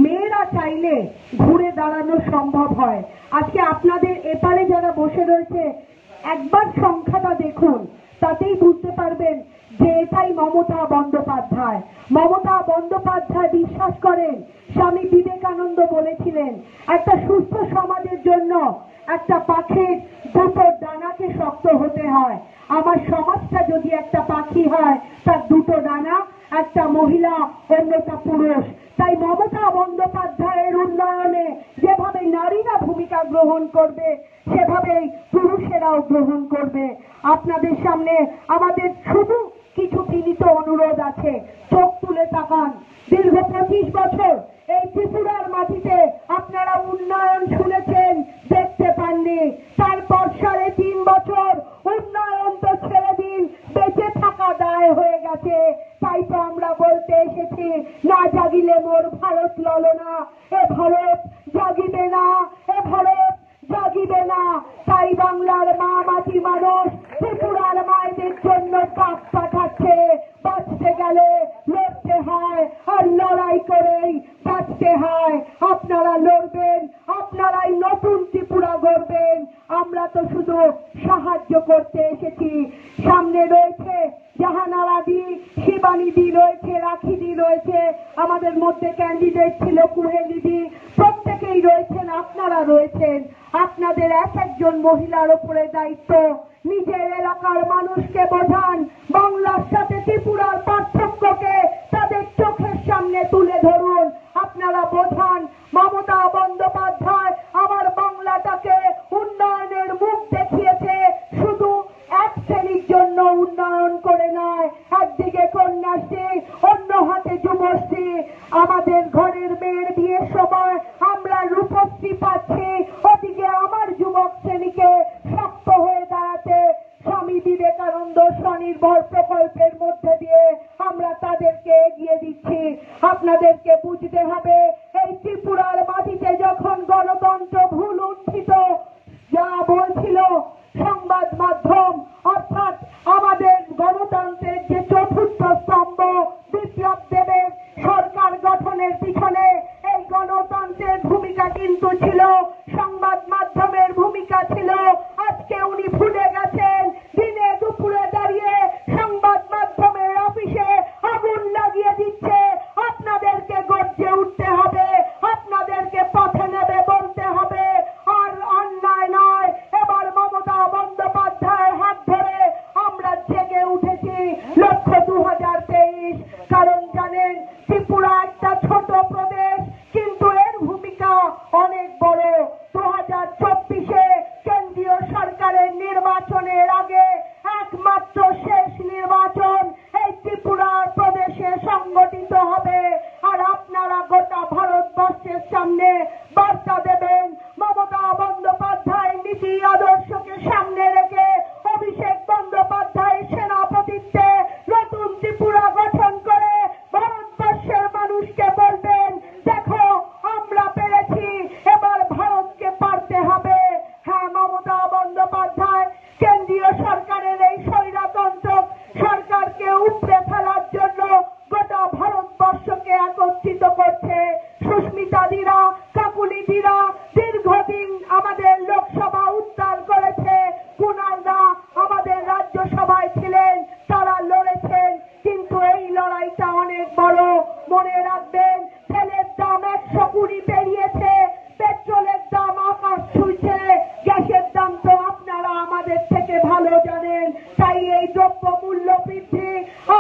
মেয়েরা চাইলে ঘুরে দাঁড়ানো সম্ভব হয়। আজকে আপনাদের এপারে যারা বসে রয়েছে, একবার সংখ্যাটা দেখুন, তাতেই বুঝতে পারবেন যে এটাই মমতা বন্দ্যোপাধ্যায়। মমতা বন্দ্যোপাধ্যায় বিশ্বাস করেন, স্বামী বিবেকানন্দ বলেছিলেন, একটা সুস্থ সমাজের জন্য একটা পাখির দুটো ডানাকে শক্ত হতে হয়। আমার সমাজটা যদি একটা পাখি হয়, তার দুটো ডানা, একটা মহিলা, অন্যটা পুরুষ। তাই মমতা বন্দ্যোপাধ্যায়ের উন্নয়নে যেভাবে নারীরা ভূমিকা গ্রহণ করবে, সেভাবেই পুরুষেরাও গ্রহণ করবে। আপনাদের সামনে আমাদের শুধু কিছু বিনীত অনুরোধ আছে, চোখ তুলে তাকান। দীর্ঘ 25 বছর এই ত্রিপুরার মাটিতে আপনারা উন্নয়ন শুনেছেন, দেখতে পাননি। তারপর 3.5 বছর উন্নয়ন তো ছেড়ে দিন, বেঁচে থাকা দায় হয়ে গেছে। তাই তো আমরা বলতে এসেছি, না জাগিলে মোর ভারত ললনা, এ ভারত জাগিবে না, এ ভারত জাগিবে না। তাই বাংলার মা মাটি মানুষ ত্রিপুরার মায়েদের জন্য কাপ পাঠাচ্ছে। বাঁচতে গেলে লড়তে হয়, আর লড়াই করেই বাঁচতে হয়। আপনারা লড়বেন, আপনারাই নতুন ত্রিপুরা গড়বেন। আমরা তো শুধু সাহায্য করতে এসেছি। সামনে রয়েছে জাহানারা দি, শিবানী দি রয়েছে, রাখি দি রয়েছে, আমাদের মধ্যে ক্যান্ডিডেট ছিল কুহেলি দি, প্রত্যেকেই রয়েছেন, আপনারা রয়েছেন। আপনাদের এক একজন মহিলার উপরে দায়িত্ব। নিজের এলাকার মানুষকে বোঝান, বাংলার সাথে ত্রিপুরার পার্থক্যকে তাদের চোখের সামনে তুলে ধরুন। আপনারা বোঝান, মমতা বন্দ্যোপাধ্যায় আমার বাংলাটাকে উন্নয়নের মুখ দেখিয়েছে, শুধু এক শ্রেণীর জন্য উন্নয়ন করে নয়। একদিকে কন্যাশ্রী, অন্য হাতে যুবশ্রী। আমাদের ঘরের মেয়ের বিয়ের সময় আমরা রূপশ্রী পাচ্ছি, ওদিকে আমার যুবক শ্রেণীকে শক্ত হয়ে দাঁড়াতে স্বামী বিবেকানন্দ স্বনির্ভর প্রকল্পের মধ্যে দিয়ে আমরা তাদেরকে এগিয়ে দিচ্ছি। আপনাদেরকে বুঝতে হবে, এই ত্রিপুরার মাটিতে যখন গণতন্ত্র ভুল উত্থিত যা বলছিল সংবাদ মাধ্যম, অর্থাৎ আমাদের গণতন্ত্রের যে চতুর্থ স্তম্ভ বিপ্লব দেবের সরকার গঠনের পিছনে এই গণতন্ত্রের ভূমিকা কিন্তু ছিল, সংবাদ মাধ্যমের ভূমিকা ছিল। আজকে উনি ভুলে গেছেন। দিনে দুপুরে দাঁড়িয়ে সংবাদ মাধ্যমের অফিসে আগুন লাগিয়ে দিচ্ছে। আপনাদেরকে গর্জে উঠতে হবে, আপনাদেরকে পথে নেবে বলতে হবে। আর অন্যায় নয়, এবার মমতা বন্দ্যোপাধ্যায়ের হাত ধরে আমরা জেগে উঠেছি। লক্ষ্য 2023, কারণ জানেন ত্রিপুরা একটা ছোট প্রদেশ, কিন্তু এর ভূমিকা অনেক বড়। 2024-এ কেন্দ্রীয় সরকারের নির্বাচনের আগে একমাত্র শেষ নির্বাচন এই ত্রিপুরা প্রদেশে সংগঠিত হবে। আর আপনারা গোটা ভারতবর্ষের সামনে বার্তা দেবেন, মমতা বন্দ্যোপাধ্যায় নীতি আদর্শকে সামনে রেখে অভিষেক বন্দ্যোপাধ্যায়ের সেনাপতিত্বে নতুন ত্রিপুরা গঠন করে ভারতবর্ষের মানুষকে বলবেন, দেখো আমরা পেরেছি, এবার ভারতকে পারতে হবে। হ্যাঁ, মমতা বন্দ্যোপাধ্যায় কেন্দ্রীয় সরকারের এই স্বৈরতন্ত্র সরকারকে উপড়ে ফেলার জন্য গোটা ভারতবর্ষকে একত্রিত করছে। সুস্মিতা দিরা, কাকুলি দিরা দীর্ঘদিন আমাদের লোকসভা উদ্ধার করেছে, কুণালদা আমাদের রাজ্যসভায় ছিলেন, তারা লড়েছেন। কিন্তু এই লড়াইটা অনেক বড়। মনে রাখবেন, তেলের দাম 120 পেরিয়েছে, পেট্রোলের দাম আকাশ ছুঁইছে, গ্যাসের দাম তো আপনারা আমাদের থেকে ভালো জানেন। তাই এই দ্রব্য মূল্য বৃদ্ধি,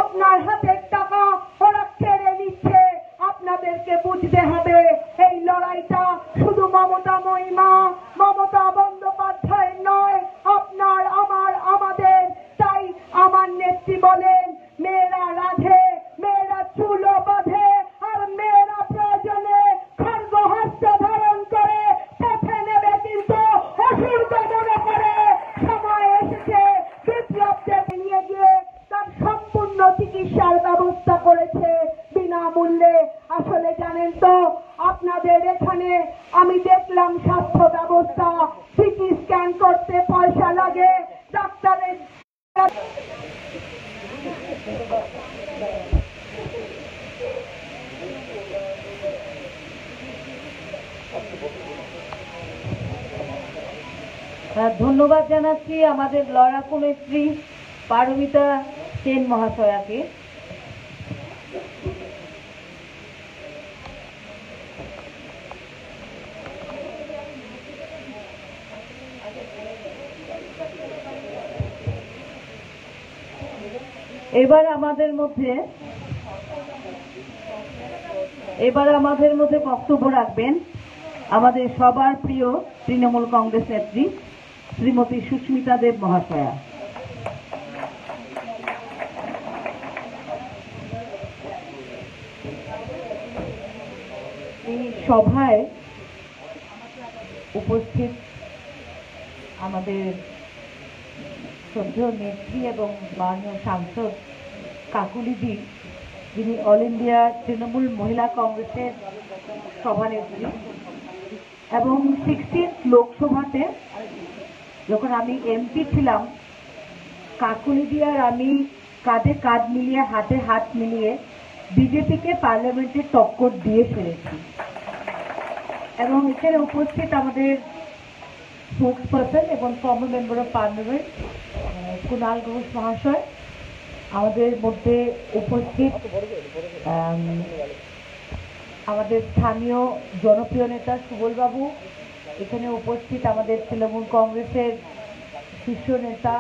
আপনার হাতের টাকা ওরা কেড়ে নিচ্ছে। আপনাদেরকে বুঝতে হবে, এই লড়াইটা শুধু মমতা মহিমা, মমতা বন্দ্যোপাধ্যায় নয়, আপনার, আমার, আমাদের। তাই আমার নেত্রী বলেন, মেয়েরা রাধে, মেয়েরা চুলো বাঁধে, আর মেয়েরা প্রয়োজনে খড়গ হস্ত ধারণ করে পথে নেবে, কিন্তু অসুর দমন করে। সময় এসেছে, বিপ্লব দেব নিয়ে গিয়ে তার সম্পূর্ণ চিকিৎসার ব্যবস্থা করেছে বিনামূল্যে। আসলে জানেন তো, আপনাদের এখানে আমি দেখলাম স্বাস্থ্য ব্যবস্থা, সিটি স্ক্যান করতে পয়সা লাগে, ডাক্তারের ধন্যবাদ জানাচ্ছি আমাদের লড়াকু নেত্রী পারমিতা সেন মহাশয়াকে। এবার আমাদের মধ্যে বক্তব্য রাখবেন আমাদের সবার প্রিয় তৃণমূল কংগ্রেস নেত্রী শ্রীমতী সুস্মিতা দেব মহাশয়া। এই সভায় উপস্থিত আমাদের শ্রদ্ধেয় নেত্রী এবং মাননীয় সাংসদ কাকুলিদি, যিনি অল ইন্ডিয়া তৃণমূল মহিলা কংগ্রেসের সভানেত্রী, এবং 16th লোকসভাতে যখন আমি এমপি ছিলাম, কাকুলিদি আর আমি কাঁধে কাঁধ মিলিয়ে হাতে হাত মিলিয়ে বিজেপিকে পার্লামেন্টে টক্কর দিয়ে ফেলেছি। এবং এখানে উপস্থিত আমাদের স্পোক্সপারসন এবং former member of parliament Kunal Ghosh মহাশয়, আমাদের মধ্যে উপস্থিত আমাদের স্থানীয় জনপ্রিয় নেতা সুবলবাবু, এখানে উপস্থিত আমাদের তৃণমূল কংগ্রেসের শীর্ষ নেতা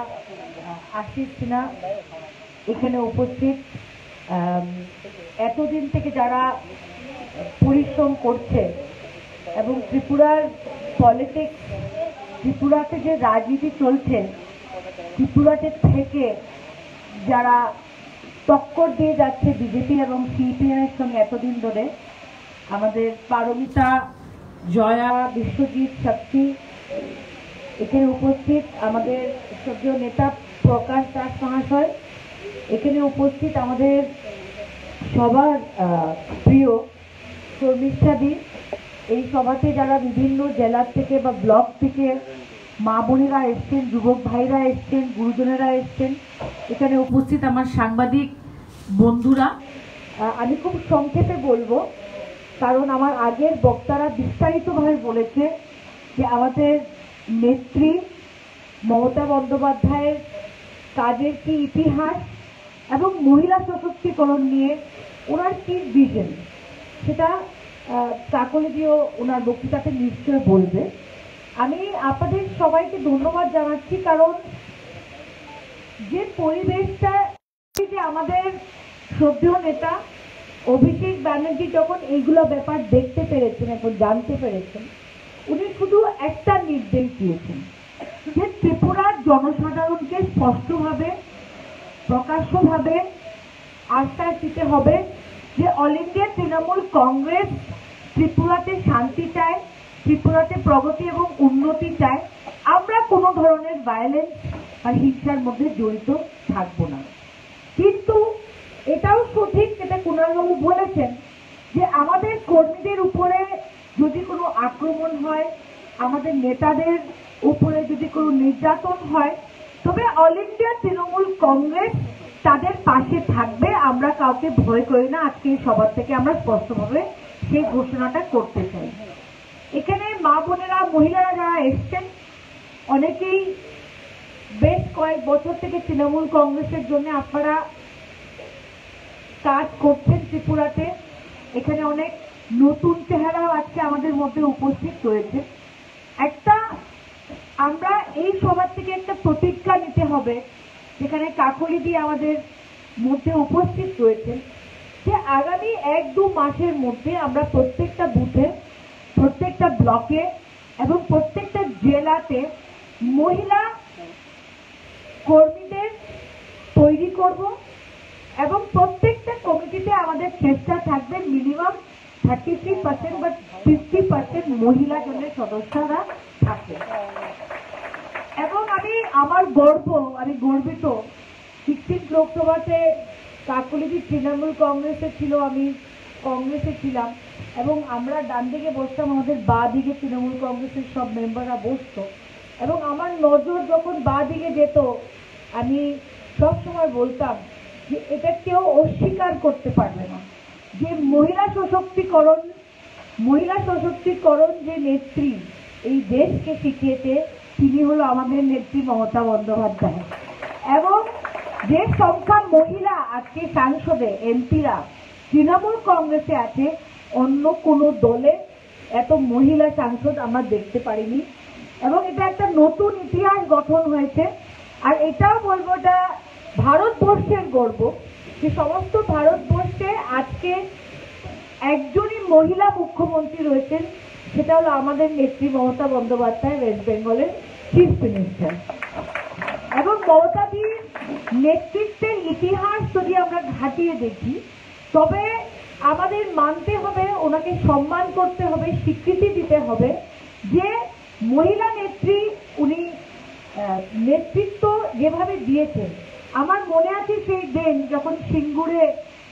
আশিস সিনহা, এখানে উপস্থিত এতদিন থেকে যারা পরিশ্রম করছে এবং ত্রিপুরার পলিটিক্স, ত্রিপুরাতে যে রাজনীতি চলছে, ত্রিপুরাতে থেকে যারা টক্কর দিয়ে যাচ্ছে বিজেপি এবং সিপিএম এর সঙ্গে এতদিন ধরে, আমাদের পারমিতা, জয়া, বিশ্বজিৎ, শক্তি, এখানে উপস্থিত আমাদের শ্রদ্ধেয় নেতা প্রকাশ দাস মহাশয়, এখানে উপস্থিত আমাদের সবার প্রিয় শর্মিষ্ঠাদি, এই সভাতে যারা বিভিন্ন জেলা থেকে বা ব্লক থেকে মা বোনেরা এসছেন, যুবক ভাইরা এসছেন, গুরুজনেরা এসছেন, এখানে উপস্থিত আমার সাংবাদিক বন্ধুরা, আমি খুব সংক্ষেপে বলবো, কারণ আমার আগের বক্তারা বিস্তারিতভাবে বলেছে যে আমাদের নেত্রী মমতা বন্দ্যোপাধ্যায়ের কাজের কি ইতিহাস এবং মহিলা সশক্তিকরণ নিয়ে ওনার কি ভিশন, সেটা কাকলিদিও ওনার বক্তৃতাতে নিশ্চয় বলবে। আমি আপনাদের সবাইকে ধন্যবাদ জানাচ্ছি, কারণ যে পরিবেশটা, যে আমাদের শ্রদ্ধেয় নেতা অভিষেক ব্যানার্জি যখন এইগুলো ব্যাপার দেখতে পেরেছেন এবং জানতে পেরেছেন, উনি শুধু একটা নির্দেশ দিয়েছেন যে ত্রিপুরার জনসাধারণকে স্পষ্টভাবে, প্রকাশ্যভাবে আশ্বাস দিতে হবে যে অল ইন্ডিয়া তৃণমূল কংগ্রেস ত্রিপুরাতে শান্তি চায়, ত্রিপুরাতে প্রগতি এবং উন্নতি চায়, আমরা কোনো ধরনের ভায়োলেন্স আর হিংসার মধ্যে জড়িত থাকবো না। কিন্তু এটাও সঠিক, যেটা কুণালবাবু বলেছেন, যে আমাদের কর্মীদের উপরে যদি কোনো আক্রমণ হয়, আমাদের নেতাদের উপরে যদি কোনো নির্যাতন হয়, তবে অল ইন্ডিয়া তৃণমূল কংগ্রেস তাদের পাশে থাকবে, আমরা কাউকে ভয় করি না। আজকে এই সভা থেকে আমরা স্পষ্টভাবে সেই ঘোষণাটা করতে চাই। এখানে মা বোনেরা, মহিলারা যারা এসছেন, অনেকেই বেশ কয়েক বছর থেকে তৃণমূল কংগ্রেসের জন্য আপনারা কাজ করছেন ত্রিপুরাতে। এখানে অনেক নতুন চেহারাও আজকে আমাদের মধ্যে উপস্থিত রয়েছে। একটা আমরা এই সভা থেকে একটা প্রতিজ্ঞা নিতে হবে, যেখানে কাকলিদি আমাদের মধ্যে উপস্থিত রয়েছে, যে আগামী 1-2 মাসের মধ্যে আমরা প্রত্যেকটা বুথে, প্রত্যেকটা ব্লকে এবং প্রত্যেকটা জেলাতে মহিলা কর্মীদের তৈরি করব এবং প্রত্যেকটা কমিটিতে আমাদের চেষ্টা থাকবে মিনিমাম 33% বা 50% মহিলা জনের সদস্যরা থাকে। এবং আমি গর্বিত 16 লোকসভাতে কাকলিদি তৃণমূল কংগ্রেসে ছিল, আমি কংগ্রেসে ছিলাম, এবং আমরা ডান দিকে বসতাম, আমাদের বাঁ দিকে তৃণমূল কংগ্রেসের সব মেম্বাররা বসতো, এবং আমার নজর যখন বাঁ দিকে যেত, আমি সবসময় বলতাম যে এটা কেউ অস্বীকার করতে পারবে না যে মহিলা সশক্তিকরণ যে নেত্রী এই দেশকে শিখিয়েছে, তিনি হলো আমাদের নেত্রী মমতা বন্দ্যোপাধ্যায়। এবং যে সংখ্যা মহিলা আজকে সাংসদে, এমপিরা তৃণমূল কংগ্রেসে আছে, অন্য কোনো দলে এত মহিলা সাংসদ আমরা দেখতে পারিনি। এবং এটা একটা নতুন ইতিহাস গঠন হয়েছে। আর এটাও বলবো, এটা ভারতবর্ষের গর্ব যে সমস্ত ভারতবর্ষে আজকে একজনই মহিলা মুখ্যমন্ত্রী রয়েছেন, সেটা হলো আমাদের নেত্রী মমতা বন্দ্যোপাধ্যায়, ওয়েস্ট বেঙ্গলের চিফ মিনিস্টার। এবং মমতাজির নেতৃত্বের ইতিহাস যদি আমরা ঘাটিয়ে দেখি, তবে আমাদের মানতে হবে, ওনাকে সম্মান করতে হবে, স্বীকৃতি দিতে হবে যে মহিলা নেত্রী উনি নেতৃত্ব যেভাবে দিয়েছেন। আমার মনে আছে সেই দিন যখন সিঙ্গুরে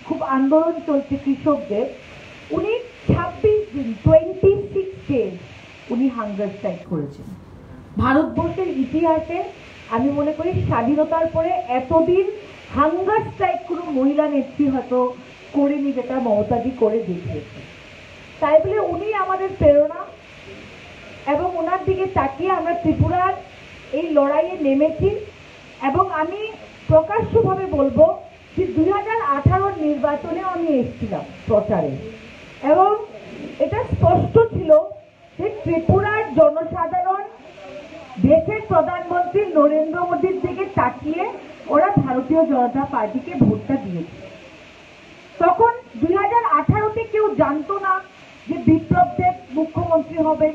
খুব আন্দোলন চলছে কৃষকদের, উনি 26 দিন 26 ডেজ উনি হাঙ্গার স্ট্রাইক করেছেন। ভারতবর্ষের ইতিহাসে আমি মনে করি স্বাধীনতার পরে এতদিন হাঙ্গার স্ট্রাইক কোনো মহিলা নেত্রী হয়তো করেনি, যেটা মমতাজি করে দেখিয়েছে। তাই বলে উনি আমাদের প্রেরণা, এবং ওনার দিকে তাকিয়ে আমরা ত্রিপুরার এই লড়াইয়ে নেমেছি। এবং আমি প্রকাশ্যভাবে বলবো যে 2018 নির্বাচনে আমি এসেছিলাম প্রচারে, এবং এটা স্পষ্ট ছিল যে ত্রিপুরার জনসাধারণ দেশের প্রধানমন্ত্রী নরেন্দ্র মোদীর দিকে তাকিয়ে ওরা ভারতীয় জনতা পার্টিকে ভোটটা দিয়েছে। তখন 2018-তে কেউ জানতো না যে বিপ্লব দেব মুখ্যমন্ত্রী হবেন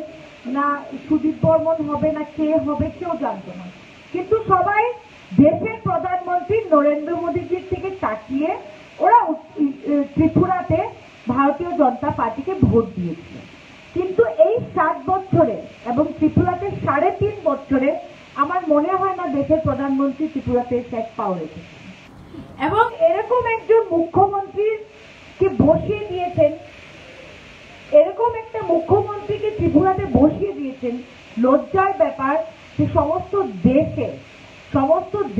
না সুদীপ বর্মন হবে না কে হবে, কেউ জানতো না। কিন্তু সবাই দেশের প্রধানমন্ত্রী নরেন্দ্র মোদীজির দিকে তাকিয়ে ওরা ত্রিপুরাতে ভারতীয় জনতা পার্টিকে ভোট দিয়েছিল। কিন্তু এই 7 বছরে এবং ত্রিপুরাতে 3.5 বছরে আমার মনে হয় না দেশের প্রধানমন্ত্রী ত্রিপুরাতে এক পাও রেখেছেন। এবং এরকম একজন মুখ্যমন্ত্রীকে বসিয়ে দিয়েছেন, এরকম একটা মুখ্যমন্ত্রীকে ত্রিপুরাতে বসিয়ে দিয়েছেন। লজ্জার ব্যাপার যে সমস্ত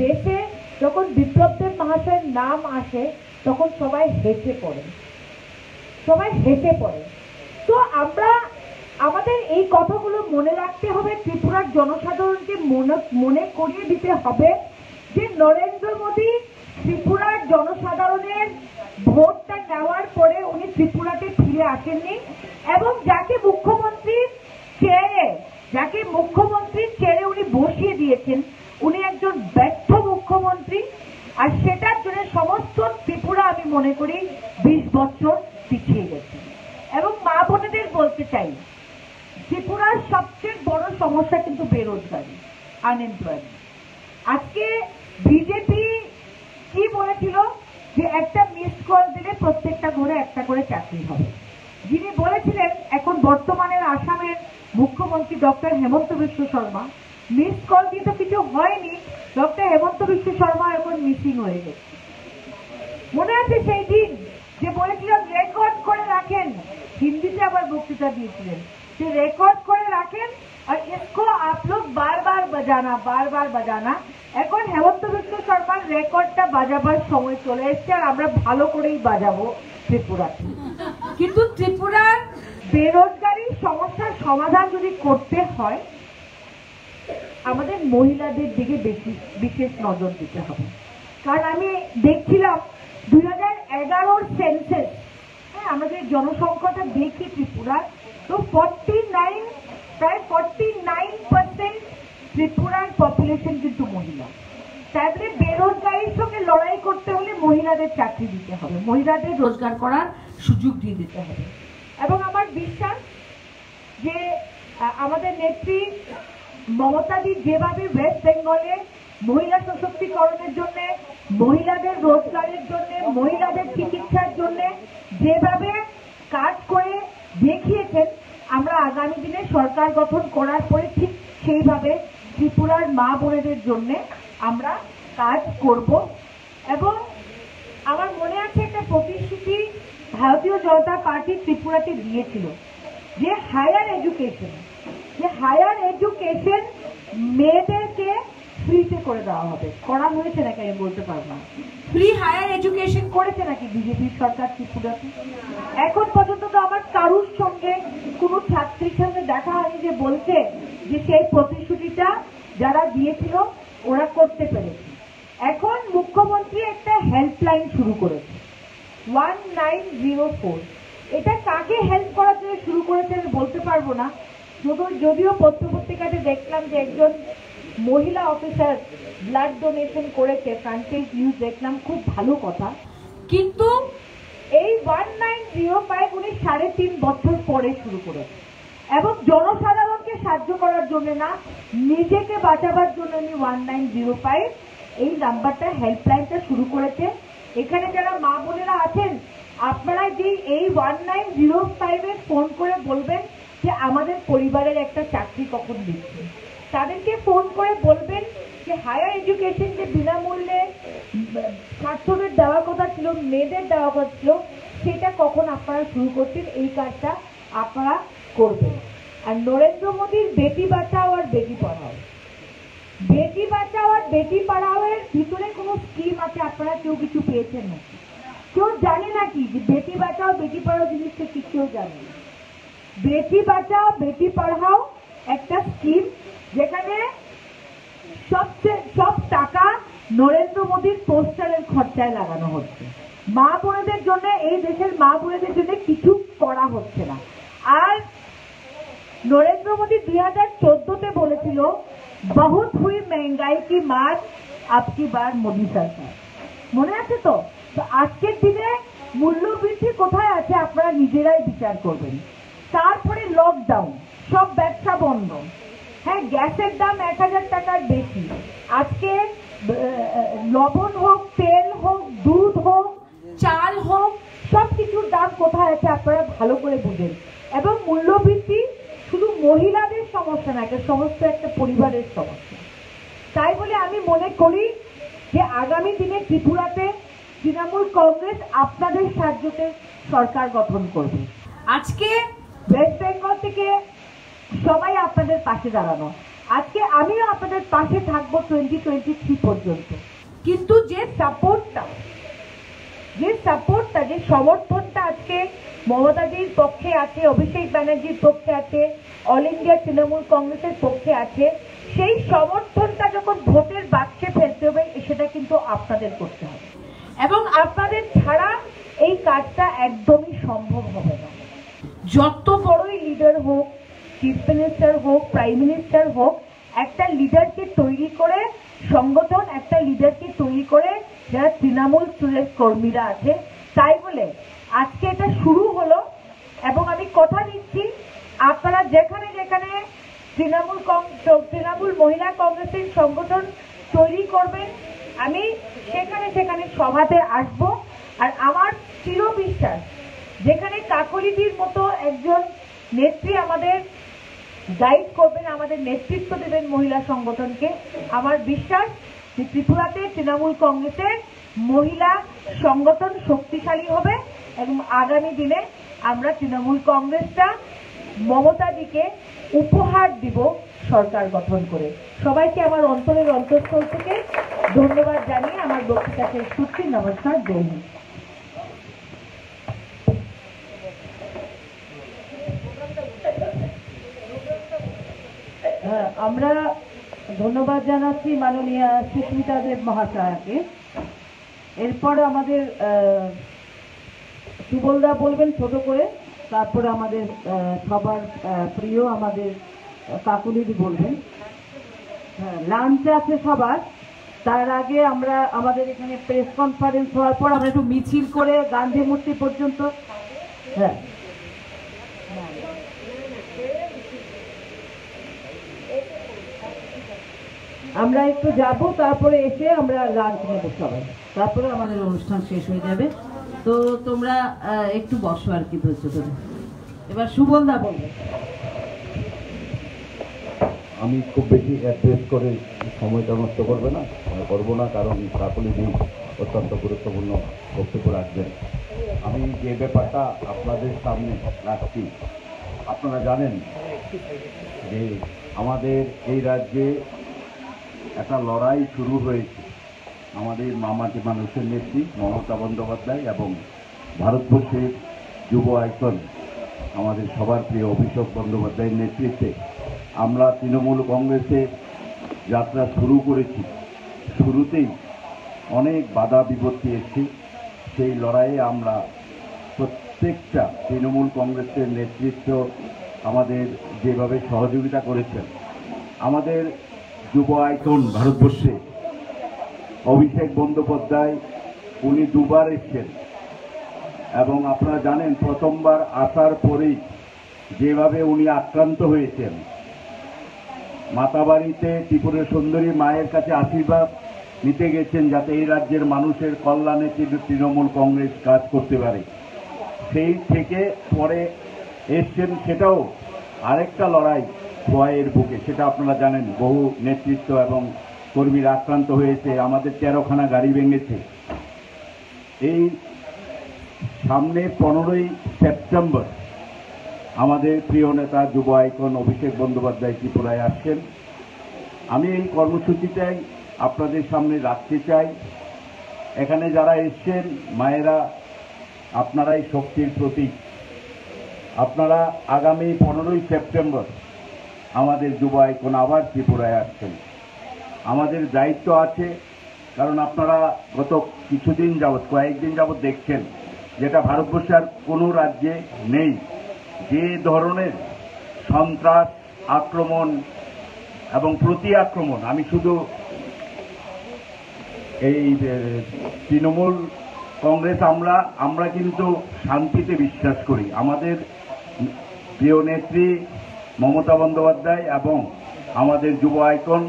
দেশে যখন বিপ্লব দেব মহাশয়ের নাম আসে তখন সবাই হেসে পড়ে। তো আমরা আমাদের এই কথাগুলো মনে রাখতে হবে, ত্রিপুরার জনসাধারণকে মনে করিয়ে দিতে হবে যে নরেন্দ্র মোদী ত্রিপুরার জনসাধারণের ভোটটা নেওয়ার পরে উনি ত্রিপুরাতে ফিরে আসেননি, এবং যাকে মুখ্যমন্ত্রী চেয়ারে উনি বসিয়ে দিয়েছেন উনি একজন ব্যর্থ মুখ্যমন্ত্রী। আর সেটার জন্য সমস্ত ত্রিপুরা আমি মনে করি 20 বছর পিছিয়ে গেছে। এবং মা বোনেদের বলতে চাই, ত্রিপুরার সবচেয়ে বড় সমস্যা কিন্তু বেরোজগারি, আনএমপ্লয়মেন্ট। আজকে বিজেপি কি বলেছিল যে একটা মিস কল দিলে প্রত্যেকটা ঘরে একটা করে চাকরি হবে। যিনি বলেছিলেন এখন বর্তমানের আসামের মুখ্যমন্ত্রী ডক্টর হেমন্ত বিশ্ব শর্মা, মিস কল দিয়ে তো কিছু হয়নি, ডক্টর হেমন্ত বিশ্ব শর্মা এখন মিসিং হয়ে গেছে। মনে আছে সেই দিন যে বলেছিলাম রেকর্ড করে রাখেন, হিন্দিতে আবার বক্তৃতা দিয়েছিলেন যে রেকর্ড করে রাখেন আর इसको आप लोग बार बार बजाना। এখন হেমন্ত বিশ্ব শর্মার রেকর্ডটা বাজাবার সময় চলে এসছে, আর আমরা ভালো করেই বাজাবো ত্রিপুরাতে। কিন্তু ত্রিপুরার বেরোজগারি সমস্যার সমাধান যদি করতে হয় আমাদের মহিলাদের দিকে বিশেষ নজর দিতে হবে। কারণ আমি দেখছিলাম 2011 সেন্সাস, আমরা যে জনসংখ্যাটা দেখি ত্রিপুরার, তো প্রায় 49% ত্রিপুরার পপুলেশন কিন্তু মহিলা। তাহলে বেরোজগারির সঙ্গে লড়াই করতে হলে মহিলাদের চাকরি দিতে হবে, মহিলাদের রোজগার করার সুযোগ দিয়ে দিতে হবে। এবং আমার বিশ্বাস যে আমাদের নেত্রী মমতাদি যেভাবে ওয়েস্ট বেঙ্গলে মহিলা সশক্তিকরণের জন্য, মহিলাদের রোজগারের জন্য, মহিলাদের চিকিৎসার জন্য যেভাবে কাজ করে দেখিয়েছেন, আমরা আগামী দিনে সরকার গঠন করার পরে ঠিক সেইভাবে ত্রিপুরার মা বোনেদের জন্য আমরা কাজ করব। এবং আমার মনে আছে একটা প্রতিশ্রুতি ভারতীয় জনতা পার্টি ত্রিপুরাতে দিয়েছিল যে হায়ার এডুকেশন মেয়েদেরকে ফ্রিতে করে দেওয়া হবে। করা হয়েছে নাকি আমি বলতে পারবো না। ফ্রি হায়ার এডুকেশন করেছে নাকি বিজেপি সরকার ত্রিপুরাতে? এখন পর্যন্ত তো আমার কারুর সঙ্গে কোনো ছাত্রীর সঙ্গে দেখা হয়নি যে বলছে যে সেই প্রতিশ্রুতিটা যারা দিয়েছিল ওরা করতে পেরেছে। এখন মুখ্যমন্ত্রী একটা হেল্পলাইন শুরু করেছে 1904। এটা কাকে হেল্প করার জন্য শুরু করেছে আমি বলতে পারবো না, যদিও পত্রপত্রিকাতে দেখলাম যে একজন মহিলা অফিসার ব্লাড ডোনেশন করেছে, ফ্রান্সেস নিউজ দেখলাম, খুব ভালো কথা। কিন্তু এই 1905 উনি 3.5 বছর পরে শুরু করেছে, এবং জনসাধারণকে সাহায্য করার জন্য না, নিজেকে বাঁচাবার জন্য উনি 1905 এই নাম্বারটা হেল্পলাইনটা শুরু করেছে। এখানে যারা মা বোনেরা আছেন আপনারা যে এই 1905 ফোন করে বলবেন যে আমাদের পরিবারের একটা চাকরি কখন দিচ্ছে, তাদেরকে ফোন করে বলবেন যে হায়ার এডুকেশন যে বিনামূল্যে ছাত্রদের দেওয়ার কথা ছিল, মেয়েদের দেওয়ার কথা ছিল, সেটা কখন আপনারা শুরু করছেন, এই কাজটা আপনারা করবেন। আর নরেন্দ্র মোদীর বেটি বাঁচাও আর বেটি পড়াও, বেটি বাঁচাও আর বেটি পড়াও এর ভিতরে কোনো স্কিম আছে? আপনারা কেউ কিছু পেয়েছেন নাকি? কেউ জানে নাকি যে বেটি বাঁচাও বেটি পড়াও জিনিসটা কি? কেউ জানে না। বেটি বাঁচাও বেটি পড়াও একটা স্কিম যেখানে সব টাকা নরেন্দ্র মোদীর পোস্টারের খরচায় লাগানো হচ্ছে। মা বোনেদের জন্য, এই দেশের মা বোনেদের জন্য কিছু করা হচ্ছে না। আর নরেন্দ্র মোদী 2014-তে বলেছিল বহুত হুই মহঙ্গাই কি মার আপকি বার মোদী সরকার, মনে আছে তো? আজকের দিনে মূল্য বৃদ্ধি কোথায় আছে আপনারা নিজেরাই বিচার করবেন। তারপরে লকডাউন, সব ব্যবসা বন্ধ। হ্যাঁ, গ্যাসের দাম 1000 টাকার বেশি। আজকে লবণ হোক, তেল হোক, দুধ হোক, চাল হোক, সবকিছুর দাম কোথায় আছে আপনারা ভালো করে বুঝেন। এবং মূল্যবৃদ্ধি শুধু মহিলাদের সমস্যা না, এটা সমস্ত একটা পরিবারের সমস্যা। তাই বলে আমি মনে করি যে আগামী দিনে ত্রিপুরাতে তৃণমূল কংগ্রেস আপনাদের সাহায্যতে সরকার গঠন করবে। আজকে ওয়েস্ট বেঙ্গল থেকে সবাই আপনাদের পাশে দাঁড়ানো, আজকে আমিও আপনাদের পাশে থাকবো 2023 পর্যন্ত। কিন্তু যে সাপোর্টটা, যে সমর্থনটা আজকে মমতাজির পক্ষে আছে, অভিষেক ব্যানার্জির পক্ষে আছে, অল ইন্ডিয়া তৃণমূল কংগ্রেসের পক্ষে আছে, সেই সমর্থনটা যখন ভোটের বাক্সে ফেলতে হবে সেটা কিন্তু আপনাদের করতে হবে। এবং আপনাদের ছাড়া এই কাজটা একদমই সম্ভব হবে না। যত বড়ই লিডার হোক, চিফ মিনিস্টার হোক, প্রাইম মিনিস্টার হোক, একটা লিডারকে তৈরি করে, সংগঠন একটা লিডারকে তৈরি করে যারা তৃণমূল স্তরের কর্মীরা আছে। তাই বলে আজকে এটা শুরু হলো এবং আমি কথা দিচ্ছি আপনারা যেখানে যেখানে তৃণমূল মহিলা কংগ্রেসের সংগঠন তৈরি করবেন, আমি সেখানে সেখানে সভাতে আসব। আর আমার চির বিশ্বাস, যেখানে কাকলিদির মতো একজন নেত্রী আমাদের গাইড করবেন, আমাদের নেতৃত্ব দেবেন মহিলা সংগঠনকে, আমার বিশ্বাস যে ত্রিপুরাতে তৃণমূল কংগ্রেসের মহিলা সংগঠন শক্তিশালী হবে এবং আগামী দিনে আমরা তৃণমূল কংগ্রেসটা মমতাজিকে উপহার দিব সরকার গঠন করে। সবাইকে আমার অন্তরের অন্তঃস্থল থেকে ধন্যবাদ জানিয়ে আমার বক্তৃতা শেষ করছি। নমস্কার, জয় হিন্দ। আমরা ধন্যবাদ জানাচ্ছি মাননীয় সুস্মিতা দেব মহাশয়াকে। এরপর আমাদের সুবলদা বলবেন ছোট করে, তারপরে আমাদের সবার প্রিয় আমাদের কাকুলিদি বলবেন। লাঞ্চ আছে সবার, তার আগে আমরা আমাদের এখানে প্রেস কনফারেন্স হওয়ার পর আমরা একটু মিছিল করে গান্ধী মূর্তি পর্যন্ত, হ্যাঁ আমরা একটু যাব, তারপরে এসে আমরা লাঞ্চ নেব সবাই, তারপরে আমাদের অনুষ্ঠান শেষ হয়ে যাবে। তো তোমরা একটু বসো আর কি ধৈর্য ধরে। এবার সুবলদা বলবে। আমি খুব বেশি অ্যাড্রেস করে সময়টা নষ্ট করবো না, কারণ কাকলিদি অত্যন্ত গুরুত্বপূর্ণ বক্তব্য রাখবেন। আমি যে ব্যাপারটা আপনাদের সামনে রাখছি, আপনারা জানেন যে আমাদের এই রাজ্যে একটা লড়াই শুরু হয়েছে আমাদের মামাটি মানুষের নেত্রী মমতা বন্দ্যোপাধ্যায় এবং ভারতবর্ষের যুব আইকন আমাদের সবার প্রিয় অভিষেক বন্দ্যোপাধ্যায়ের নেতৃত্বে আমরা তৃণমূল কংগ্রেসের যাত্রা শুরু করেছি। শুরুতেই অনেক বাধা বিপত্তি এসেছে। সেই লড়াইয়ে আমরা প্রত্যেকটা তৃণমূল কংগ্রেসের নেতৃত্ব আমাদের যেভাবে সহযোগিতা করেছেন, আমাদের যুব আইকন ভারতবর্ষে অভিষেক বন্দ্যোপাধ্যায়, উনি দুবার এসেছেন এবং আপনারা জানেন প্রথমবার আসার পরেই যেভাবে উনি আক্রান্ত হয়েছেন, মাতাবাড়িতে ত্রিপুরের সুন্দরী মায়ের কাছে আশীর্বাদ নিতে গেছেন যাতে এই রাজ্যের মানুষের কল্যাণে তৃণমূল কংগ্রেস কাজ করতে পারে। সেই থেকে পরে এসছেন, সেটাও আরেকটা লড়াই খোয়াইয়ের বুকে, সেটা আপনারা জানেন। বহু নেতৃত্ব এবং কর্মীরা আক্রান্ত হয়েছে, আমাদের 13খানা গাড়ি ভেঙেছে। এই সামনে 15ই সেপ্টেম্বর আমাদের প্রিয় নেতা যুব আইকন অভিষেক বন্দ্যোপাধ্যায় ত্রিপুরায় আসছেন। আমি এই কর্মসূচিটাই আপনাদের সামনে রাখতে চাই। এখানে যারা এসছেন মায়েরা, আপনারাই শক্তির প্রতীক। আপনারা আগামী 15ই সেপ্টেম্বর আমাদের যুব আইকন আবার ত্রিপুরায় আসছেন। আমাদের দায়িত্ব আছে, কারণ আপনারা গত কিছুদিন যাবৎ, কয়েকদিন যাবৎ দেখছেন, যেটা ভারতবর্ষের কোনো রাজ্যে নেই, যে ধরনের সন্ত্রাস, আক্রমণ এবং প্রতি আক্রমণ। আমি শুধু এই তৃণমূল কংগ্রেস, আমরা কিন্তু শান্তিতে বিশ্বাস করি। আমাদের প্রিয় নেত্রী মমতা বন্দ্যোপাধ্যায় এবং আমাদের যুব আইকন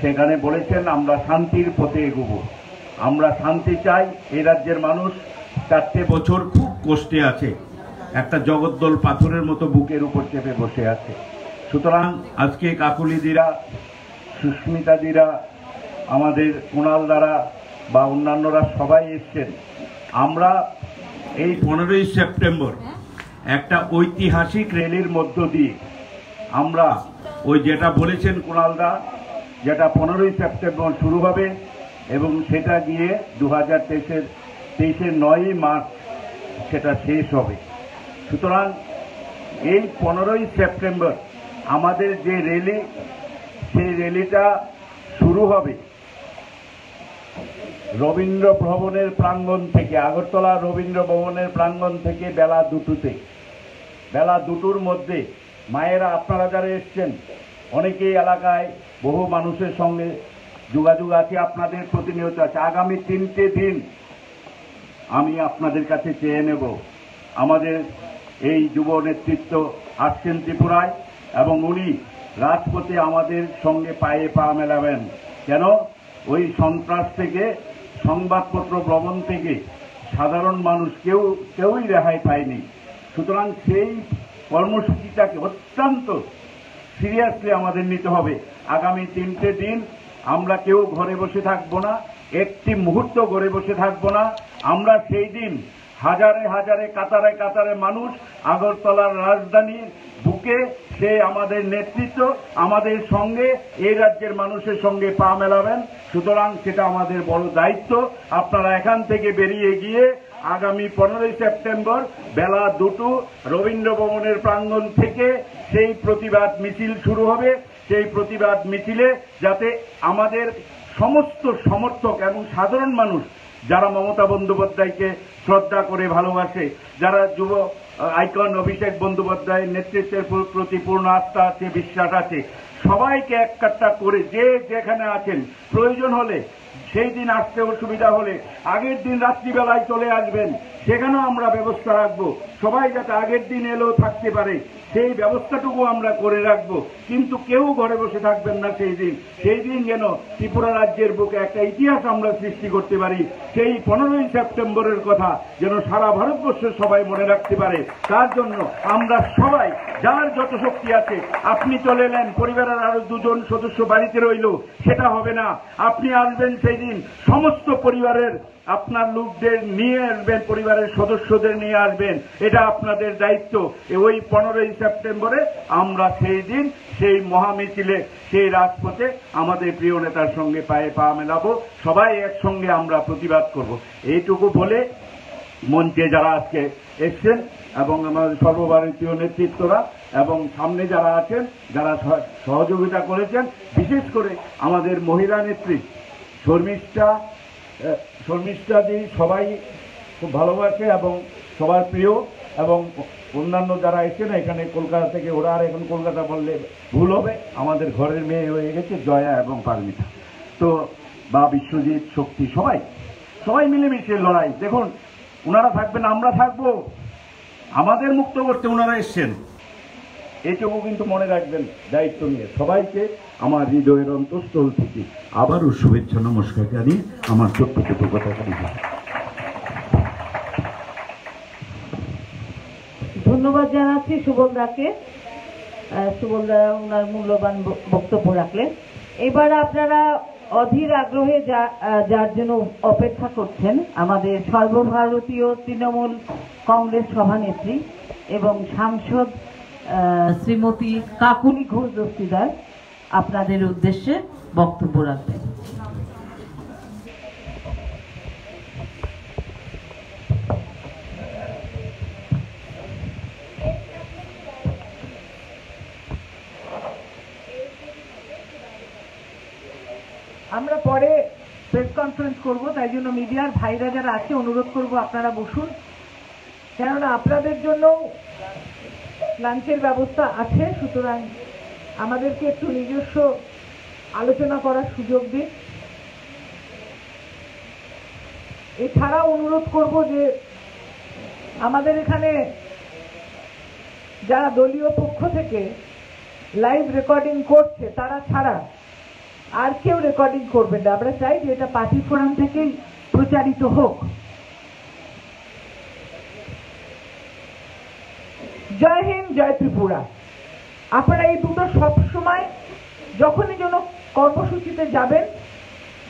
সেখানে বলেছেন, আমরা শান্তির পথে এগোবো, আমরা শান্তি চাই। এই রাজ্যের মানুষ 4টে বছর খুব কষ্টে আছে, একটা জগদ্দল পাথরের মতো বুকের উপর চেপে বসে আছে। সুতরাং আজকে কাকুলিদিরা, সুস্মিতাদিরা, আমাদের কুণাল দ্বারা বা অন্যান্যরা সবাই এসছেন। আমরা এই 15ই সেপ্টেম্বর একটা ঐতিহাসিক র্যালির মধ্য দিয়ে আমরা ওই যেটা বলেছেন কুণালদা, যেটা 15ই সেপ্টেম্বর শুরু হবে এবং সেটা গিয়ে 2023-এর 9ই মার্চ সেটা শেষ হবে। সুতরাং এই 15ই সেপ্টেম্বর আমাদের যে র্যালি, সেই র্যালিটা শুরু হবে রবীন্দ্র ভবনের প্রাঙ্গণ থেকে, আগরতলা রবীন্দ্র ভবনের প্রাঙ্গণ থেকে বেলা 2টোতে। বেলা 2টোর মধ্যে মায়েরা, আপনারা যারা এসছেন, অনেকেই এলাকায় বহু মানুষের সঙ্গে যোগাযোগ আছে, আপনাদের প্রতিনিয়ত আছে। আগামী 3টে দিন আমি আপনাদের কাছে চেয়ে নেব। আমাদের এই যুব নেতৃত্ব আসছেন ত্রিপুরায় এবং উনি রাজপথে আমাদের সঙ্গে পায়ে পা মেলাবেন। কেন? ওই সন্ত্রাস থেকে, সংবাদপত্র ভ্রমণ থেকে সাধারণ মানুষ কেউই রেহাই পায়নি। সুতরাং সেই কর্মসূচিটাকে অত্যন্ত সিরিয়াসলি আমাদের নিতে হবে। আগামী 3টে দিন আমরা কেউ ঘরে বসে থাকবো না, একটি মুহূর্ত ঘরে বসে থাকবো না। আমরা সেই দিন হাজারে হাজারে, কাতারে কাতারে মানুষ আগরতলার রাজধানীর বুকে, সে আমাদের নেতৃত্ব আমাদের সঙ্গে, এই রাজ্যের মানুষের সঙ্গে পা মেলাবেন। সুতরাং সেটা আমাদের বড় দায়িত্ব। আপনারা এখান থেকে বেরিয়ে গিয়ে আগামী 15ই সেপ্টেম্বর বেলা 2টো রবীন্দ্র ভবনের প্রাঙ্গণ থেকে সেই প্রতিবাদ মিছিল শুরু হবে। সেই প্রতিবাদ মিছিলে যাতে আমাদের সমস্ত সমর্থক এবং সাধারণ মানুষ, যারা মমতা বন্দ্যোপাধ্যায়কে শ্রদ্ধা করে ভালোবাসে, যারা যুব আইকন অভিষেক বন্দ্যোপাধ্যায়ের নেতৃত্বের প্রতি পূর্ণ আস্থা আছে, বিশ্বাস আছে, সবাইকে একটা করে যে যেখানে আছেন, প্রয়োজন হলে সেই দিন আসতে অসুবিধা হলে আগের দিন রাত্রিবেলায় চলে আসবেন, সেখানেও আমরা ব্যবস্থা রাখবো। সবাই যাতে আগের দিন এলেও থাকতে পারে সেই ব্যবস্থাটুকু আমরা করে রাখবো। কিন্তু কেউ ঘরে বসে থাকবেন না সেই দিন যেন ত্রিপুরা রাজ্যের বুকে একটা ইতিহাস আমরা সৃষ্টি করতে পারি। সেই 15ই সেপ্টেম্বরের কথা যেন সারা ভারতবর্ষের সবাই মনে রাখতে পারে। তার জন্য আমরা সবাই, যার যত শক্তি আছে, আপনি চলে এলেন, পরিবারের আরো 2জন সদস্য বাড়িতে রইল, সেটা হবে না। আপনি আসবেন সেই দিন, সমস্ত পরিবারের আপনার লোকদের নিয়ে আসবেন, পরিবারের সদস্যদের নিয়ে আসবেন, এটা আপনাদের দায়িত্ব। ওই 15ই সেপ্টেম্বরে আমরা সেই দিন সেই মহামিছিলে, সেই রাজপথে আমাদের প্রিয় নেতার সঙ্গে পায়ে পা মেলাবো, সবাই একসঙ্গে আমরা প্রতিবাদ করব। এইটুকু বলে মঞ্চে যারা আজকে এসছেন এবং আমাদের সর্বভারতীয় নেতৃত্বরা এবং সামনে যারা আছেন, যারা সহযোগিতা করেছেন, বিশেষ করে আমাদের মহিলা নেত্রী শর্মিষ্ঠাদি, সবাই খুব ভালোবাসে এবং সবার প্রিয়, এবং অন্যান্য যারা এসেছেন এখানে কলকাতা থেকে, ওরা আর এখন কলকাতা বললে ভুল হবে, আমাদের ঘরের মেয়ে হয়ে গেছে জয়া এবং পারমিতা, তো বা বিশ্বজিৎ, শক্তি, সবাই মিলেমিশে লড়াই। দেখুন, ওনারা থাকবেন, আমরা থাকবো, আমাদের মুক্ত করতে ওনারা এসছেন, এইটুকু কিন্তু মনে রাখবেন দায়িত্ব নিয়ে। সবাইকে আমার হৃদয়ের অন্তঃস্থল থেকে আবারও শুভেচ্ছা নমস্কার জানিয়ে আমার ছোট্ট কথা বলি। ধন্যবাদ জানাচ্ছি সুবল দাকে। সুবল দা ওনার মূল্যবান বক্তব্য রাখলেন। এবার আপনারা অধীর আগ্রহে যার জন্য অপেক্ষা করছেন, আমাদের সর্বভারতীয় তৃণমূল কংগ্রেস সভানেত্রী এবং সাংসদ শ্রীমতী কাকুলি ঘোষ দস্তিদার আপনাদের উদ্দেশ্যে বক্তব্য রাখবেন। আমরা পরে প্রেস কনফারেন্স করব, তাই জন্য মিডিয়ার ভাইরা যারা আছে অনুরোধ করব আপনারা বসুন, কেননা আপনাদের জন্য লাঞ্চের ব্যবস্থা আছে। সুতরাং আমাদেরকে একটু নিজস্ব আলোচনা করার সুযোগ দিন। এছাড়াও অনুরোধ করব যে আমাদের এখানে যারা দলীয় পক্ষ থেকে লাইভ রেকর্ডিং করছে তারা ছাড়া আর কেউ রেকর্ডিং করবেন না। আমরা চাই যে এটা পার্টি ফোরাম থেকেই প্রচারিত হোক। জয় হিন্দ, জয় ত্রিপুরা। আপনারা এই দুটো সবসময় যখনই যেন কর্মসূচিতে যাবেন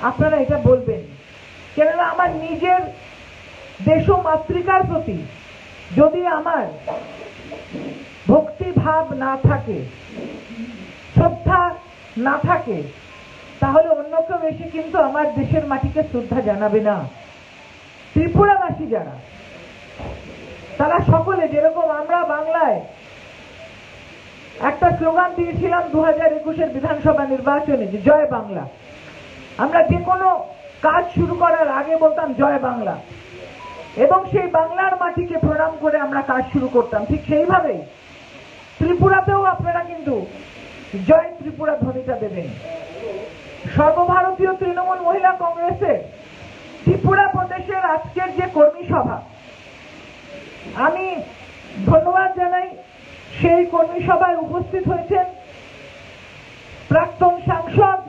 আপনারা এটা বলবেন, কেননা আমার নিজের দেশ মাতৃকার প্রতি যদি আমার ভক্তিভাব না থাকে, শ্রদ্ধা না থাকে, তাহলে অন্য কেউ এসে কিন্তু আমার দেশের মাটিকে শ্রদ্ধা জানাবে না। ত্রিপুরাবাসী যারা, তারা সকলে যেরকম আমরা বাংলায় একটা স্লোগান দিয়েছিলাম 2021-এর বিধানসভা নির্বাচনে যে জয় বাংলা, আমরা যে কোনো কাজ শুরু করার আগে বলতাম জয় বাংলা, এবং সেই বাংলার মাটিকে প্রণাম করে আমরা কাজ শুরু করতাম। ঠিক সেইভাবেই ত্রিপুরাতেও আপনারা কিন্তু জয় ত্রিপুরা ধ্বনিটা দেবেন। সর্বভারতীয় তৃণমূল মহিলা কংগ্রেসের ত্রিপুরা প্রদেশের আজকের যে কর্মী সভা, আমি ধন্যবাদ জানাই। সেই কর্মী সভায় উপস্থিত হয়েছেন প্রাক্তন সাংসদ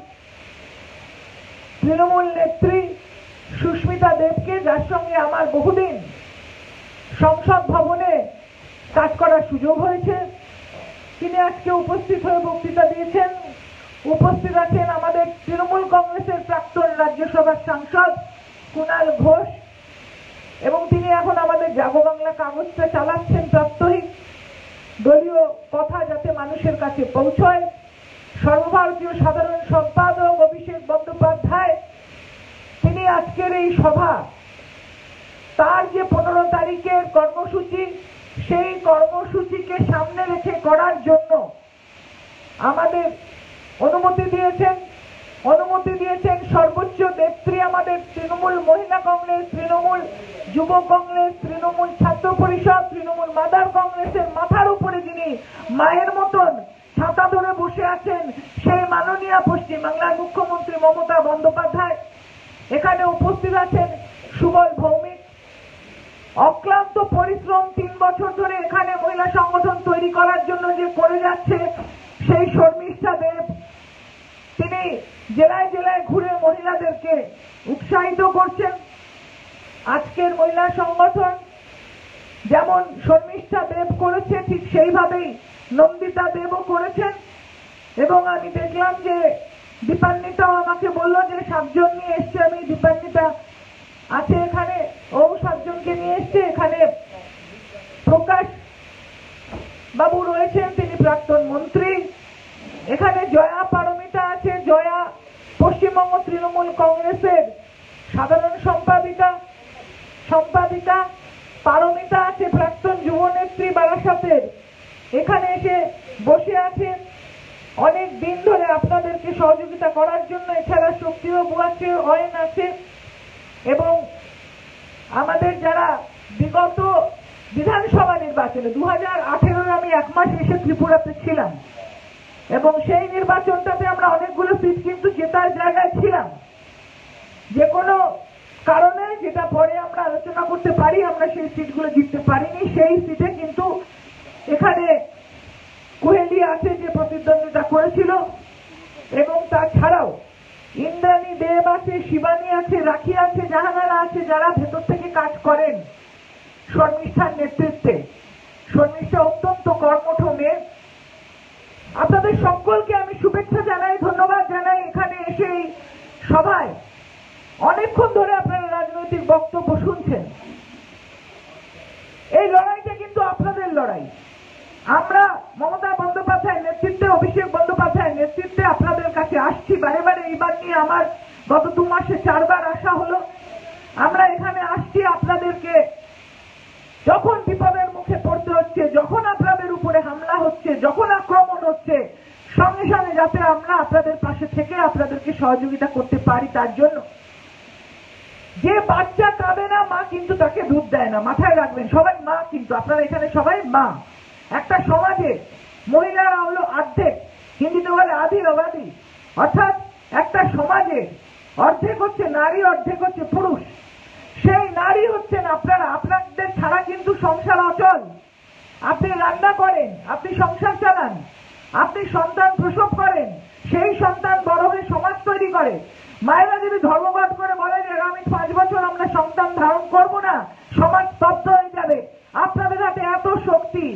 তৃণমূল নেত্রী সুস্মিতা দেবকে, যার সঙ্গে আমার বহুদিন সংসদ ভবনে কাজ করার সুযোগ হয়েছে। তিনি আজকে উপস্থিত হয়ে বক্তৃতা দিয়েছেন। উপস্থিত আছেন আমাদের তৃণমূল কংগ্রেসের প্রাক্তন রাজ্যসভার সাংসদ কুণাল ঘোষ, এবং তিনি এখন আমাদের জাগো বাংলা কাগজটা চালাচ্ছেন প্রাত্যহিক, দলীয় কথা যাতে মানুষের কাছে পৌঁছয়। সর্বভারতীয় সাধারণ সম্পাদক অভিষেক বন্দ্যোপাধ্যায়, তিনি আজকের এই সভা তার যে 15 তারিখের কর্মসূচি, সেই কর্মসূচিকে সামনে রেখে করার জন্য আমাদের অনুমতি দিয়েছেন সর্বোচ্চ নেত্রী আমাদের তৃণমূল মহিলা কংগ্রেস, তৃণমূল যুব কংগ্রেস, তৃণমূল ছাত্র পরিষদ, তৃণমূল মাদার কংগ্রেসের মাথার উপরে যিনি মায়ের মতন ছাতা ধরে বসে আছেন, সেই মাননীয় পশ্চিমবাংলার মুখ্যমন্ত্রী মমতা বন্দ্যোপাধ্যায়। এখানে উপস্থিত আছেন সুবল ভৌমিক। অক্লান্ত পরিশ্রম 3 বছর ধরে এখানে মহিলা সংগঠন তৈরি করার জন্য যে করে যাচ্ছে সেই শর্মিষ্ঠা দেব, তিনি জেলায় জেলায় ঘুরে মহিলাদেরকে উৎসাহিত করছেন। আজকের মহিলা সংগঠন যেমন শর্মিষ্ঠা দেব করেছে, ঠিক সেইভাবেই নন্দিতা দেবও করেছেন। এবং আমি দেখলাম যে দীপান্বিতাও আমাকে বললো যে 7 জন নিয়ে এসছে। আমি দীপান্বিতা আছে এখানে, ও 7 জনকে নিয়ে এসছে। এখানে প্রকাশ বাবু রয়েছেন, তিনি প্রাক্তন মন্ত্রী। এখানে জয়া পারমিতা আছে, জয়া পশ্চিমবঙ্গ তৃণমূল কংগ্রেসের সাধারণ সম্পাদিকা। পারমিতা আছে, প্রাক্তন যুবনেত্রী বারাসাতের, এখানে এসে বসে আছেন অনেক দিন ধরে আপনাদেরকে সহযোগিতা করার জন্য। এছাড়া শক্তিবাবু আছে, অয়ন আছে, এবং আমাদের যারা বিগত বিধানসভা নির্বাচনে 2018-এ আমি 1 মাস এসে ত্রিপুরাতে ছিলাম, এবং সেই নির্বাচনটাতে আমরা অনেকগুলো সিট কিন্তু জেতার জায়গায় ছিলাম। যে কোনো কারণে, যেটা পরে আমরা আলোচনা করতে পারি, আমরা সেই সিটগুলো জিততে পারিনি। সেই সিটে কিন্তু এখানে কোহেলি আছে যে প্রতিদ্বন্দ্বিতা করেছিল, এবং তাছাড়াও ইন্দ্রাণী দেব আছে, শিবানী আছে, রাখি আছে, জাহানারা আছে, যারা ভেতর থেকে কাজ করেন শর্মিষ্ঠার নেতৃত্বে। শর্মিষ্ঠা অত্যন্ত কর্মঠ মেয়ে। আপনাদের সকলকে আমি শুভেচ্ছা জানাই, ধন্যবাদ জানাই। এখানে এসে এই সভায় অনেকক্ষণ ধরে আপনারা রাজনৈতিক বক্তব্য শুনছেন। এই লড়াইটা কিন্তু আপনাদের লড়াই। আমরা মমতা বন্দ্যোপাধ্যায়ের নেতৃত্বে, অভিষেক বন্দ্যোপাধ্যায়ের নেতৃত্বে আপনাদের কাছে আসছি বারে বারে। এইবার নিয়ে আমার গত 2 মাসে 4 বার আসা হলো। আমরা এখানে আসছি আপনাদেরকে যখন বিপদের মুখে পড়তে হচ্ছে, যখন আপনাদের উপরে হামলা হচ্ছে, যখন আক্রমণ হচ্ছে, সঙ্গে সঙ্গে যাতে আমরা আপনাদের পাশে থেকে আপনাদেরকে সহযোগিতা করতে পারি তার জন্য। যে বাচ্চা কাঁদে না, মা কিন্তু তাকে দুধ দেয় না, মাথায় রাখবেন। সবাই মা, কিন্তু আপনারা এখানে সবাই মা। একটা সমাজে মহিলারা হলো অর্ধেক, হিন্দিতে বলে আধি অবাধি, অর্থাৎ একটা সমাজে অর্ধেক হচ্ছে নারী, অর্ধেক হচ্ছে পুরুষ। সেই নারী হচ্ছেন আপনারা। আপনাদের ছাড়া কিন্তু সংসার অচল। আপনি রান্না করেন, আপনি সংসার চালান, আপনি সন্তান প্রসব করেন, সেই সন্তান বড় হয়ে সমাজ তৈরি করে। মায়েরা যদি ধর্মঘট করে বলে যে আগামী 5 বছর আমরা সন্তান ধারণ করব না, সমাজ স্তব্ধ হয়ে যাবে। আপনাদের হাতে এত শক্তি,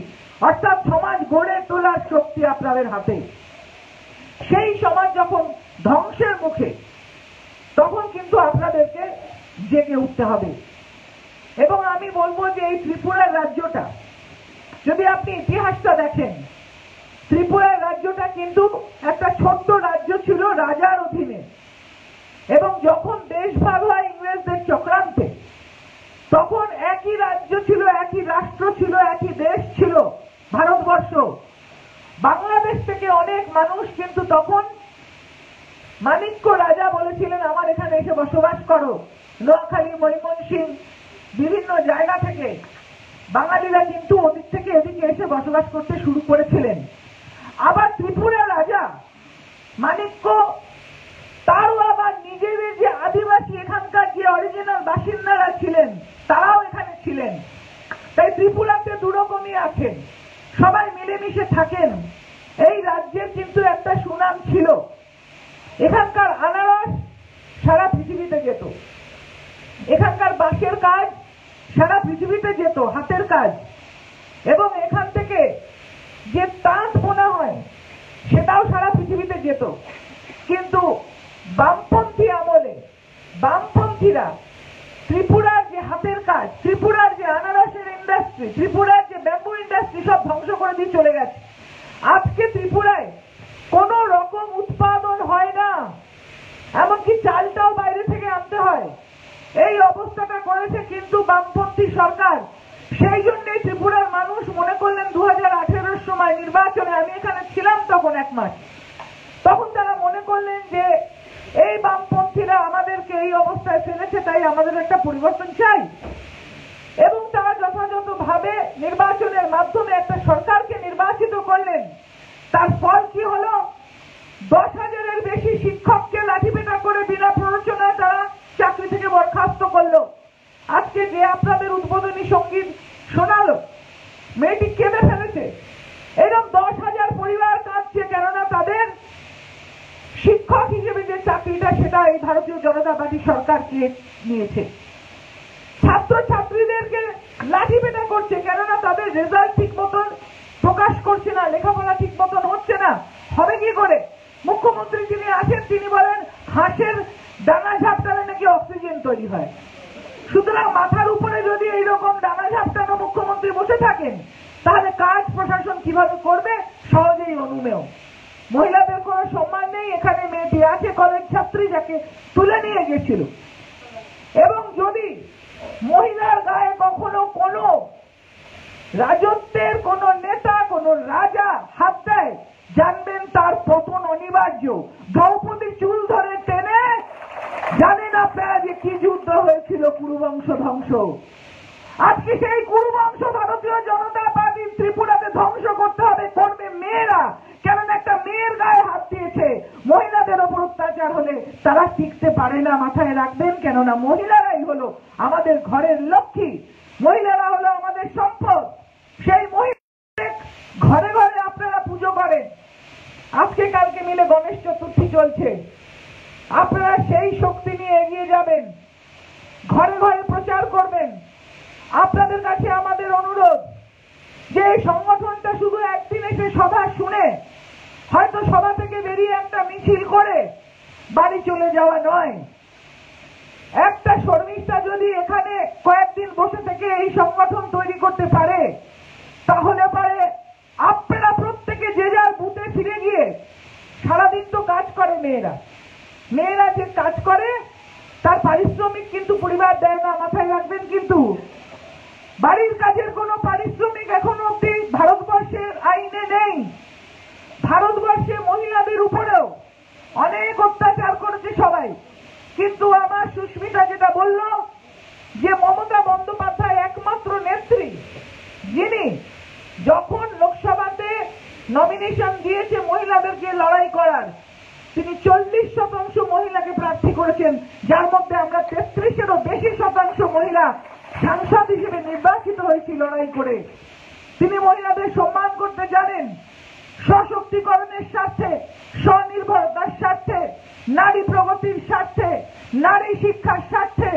অর্থাৎ সমাজ গড়ে তোলার শক্তি আপনাদের হাতে। সেই সমাজ যখন ধ্বংসের মুখে, তখন কিন্তু আপনাদেরকে জেগে উঠতে হবে। এবং আমি বলবো যে এই ত্রিপুরার রাজ্যটা, যদি আপনি ইতিহাসটা দেখেন, ত্রিপুরার রাজ্যটা কিন্তু একটা ছোট্ট রাজ্য ছিল রাজার অধীনে। এবং যখন দেশ ভাগ হয় ইংরেজদের চক্রান্তে, তখন একই রাজ্য ছিল, একই রাষ্ট্র ছিল, একই দেশ ছিল ভারতবর্ষ। বাংলাদেশ থেকে অনেক মানুষ কিন্তু তখন মানিক্য রাজা বলেছিলেন আমার এখানে এসে বসবাস করো। নোয়াখালী, ময়মনসিংহ, বিভিন্ন জায়গা থেকে বাঙালিরা কিন্তু ওদিক থেকে এদিকে এসে বসবাস করতে শুরু করেছিলেন। আবার ত্রিপুরা রাজা মানিক্য, তারও আবার নিজেদের যে আদিবাসী, এখানকার যে অরিজিনাল বাসিন্দারা ছিলেন, তারাও এখানে ছিলেন। তাই ত্রিপুরাতে দুরকমই আছেন, সবাই মিলেমিশে থাকেন। এই রাজ্যের কিন্তু একটা সুনাম ছিল। এখানকার আনারস সারা পৃথিবীতে যেত, এখানকার বাঁশের কাজ সারা পৃথিবীতে যেত, হাতের কাজ। এবং এখান থেকে যে তাঁত বোনা হয় সেটাও সারা পৃথিবীতে যেত। কিন্তু বামপন্থী আমলে বামপন্থীরা ত্রিপুরার যে হাতের কাজ, ত্রিপুরার যে আনারসের ইন্ডাস্ট্রি, ত্রিপুরার যে ব্যাম্বু ইন্ডাস্ট্রি সব ধ্বংস করে দিয়ে চলে গেছে। আজকে ত্রিপুরায় কোন রকম উৎপাদন হয় না, এমনকি চালটাও বাইরে থেকে আনতে হয়। এই অবস্থাটা করেছে কিন্তু বামপন্থী সরকার। সেই জন্যই ত্রিপুরার মানুষ মনে করলেন 2018-র সময় নির্বাচনে, আমি এখানে ছিলাম তখন 1 মাস, তখন তারা মনে করলেন যে এই বামপন্থীরা আমাদেরকে এই অবস্থায় ফেলেছে, তাই আমাদের একটা পরিবর্তন চাই। এবং তারা যথাযথভাবে নির্বাচনের মাধ্যমে একটা সরকারকে নির্বাচিত করলেন। তার ফল কি হলো? 10,000-এর বেশি শিক্ষককে লাঠিপেটা করে বিনা প্ররোচনায় তারা চাকরি থেকে বরখাস্ত করলো। আজকে যে আপনাদের উদ্বোধনী সঙ্গীত শোনালো, মেয়েটি কেঁদে ফেলেছে। এরকম 10,000 পরিবার কাঁদছে, কেননা তাদের শিক্ষক হিসেবে যে চাকরিটা, সেটা এই ভারতীয় জনতা পার্টি সরকার নিয়েছে। ছাত্র ছাত্রীদেরকে লাঠিপেটা করছে, কেননা তাদের রেজাল্ট ঠিক মতন প্রকাশ করছে না, লেখাপড়া ঠিক মতন হচ্ছে না। হবে কি করে? মুখ্যমন্ত্রী যিনি আছেন তিনি বলেন হাঁসের ডানা ঝাপটালে নাকি অক্সিজেন তৈরি হয়। সুতরাং মাথার উপরে যদি এইরকম ডানা ঝাপটানো মুখ্যমন্ত্রী বসে থাকেন, তাহলে কাজ প্রশাসন কিভাবে করবে? সহজেই অনুমেয়। মহিলাদের কোনো সম্মান নেই। এখানে মেয়েটি আছে কলেজ ছাত্রী, যাকে তুলে নিয়ে গেছিল। এবং যদি মহিলার গায়ে কখনো কোনো রাজত্বের কোন নেতা, কোন রাজা হাত দেয়, জানবেন তার পতন অনিবার্য। দ্রৌপদী চুল ধরে টেনে, জানেন আপনারা যে কি যুদ্ধ হয়েছিল, কুরুবংশ ধ্বংস। আজকে সেই কুরুবংশ ভারতীয় জনতা পার্টি ত্রিপুরাতে ধ্বংস করতে হবে, করবে মেয়েরা। কেননা একটা মেয়ের গায়ে হাত দিয়েছে, মহিলাদের ওপর অত্যাচার হলে তারা টিকতে পারে না, মাথায় রাখবেন। কেননা মহিলারাই হলো আমাদের ঘরের লক্ষ্মী, মহিলারা হলো আমাদের সম্পদ। সেই মহিলা ঘরে ঘরে আপনারা পুজো করেন। আজকে কালকে মিলে গণেশ চতুর্থী চলছে, আপনারা সেই শক্তি নিয়ে এগিয়ে যাবেন, ঘরে ঘরে প্রচার করবেন। আপনাদের কাছে আমাদের অনুরোধ, যে এই সংগঠনটা শুধু একদিন এসে সভা শুনে হয়তো সভা থেকে বেরিয়ে একটা মিছিল করে বাড়ি চলে যাওয়া নয়। একটা শর্মিষ্ঠা যদি এখানে কয়েকদিন বসে থেকে এই সংগঠন তৈরি করতে পারে, তাহলে পারে আপনারা প্রত্যেকে যে যার বুথে ফিরে গিয়ে, সারাদিন তো কাজ করে মেয়েরা যে কাজ করে তার পারিশ্রমিক কিন্তু পরিবার দেয় না, মাথায় রাখবেন। কিন্তু বাড়ির কাজের কোনো পারিশ্রমিক এখনো অব্দি ভারতবর্ষের আইনে নেই। ভারতবর্ষে মহিলাদের উপরেও অনেক অত্যাচার করেছে সবাই। কিন্তু আমার সুস্মিতা যেটা বলল যে মমতা বন্দ্যোপাধ্যায় একমাত্র নেত্রী যিনি যখন লোকসভাতে নমিনেশন দিয়েছে মহিলাদেরকে লড়াই করার, তিনি 40% মহিলাকে প্রার্থী করেছেন, যার মধ্যে আমরা 33-এরও বেশি শতাংশ মহিলা সাংসদ হিসেবে নির্বাচিত হয়েছি লড়াই করে। তিনি মহিলাদের সম্মান করতে জানেন, সশক্তিকরণের স্বার্থে, স্বনির্ভরতার স্বার্থে, নারী প্রগতির স্বার্থে, নারী শিক্ষার স্বার্থে।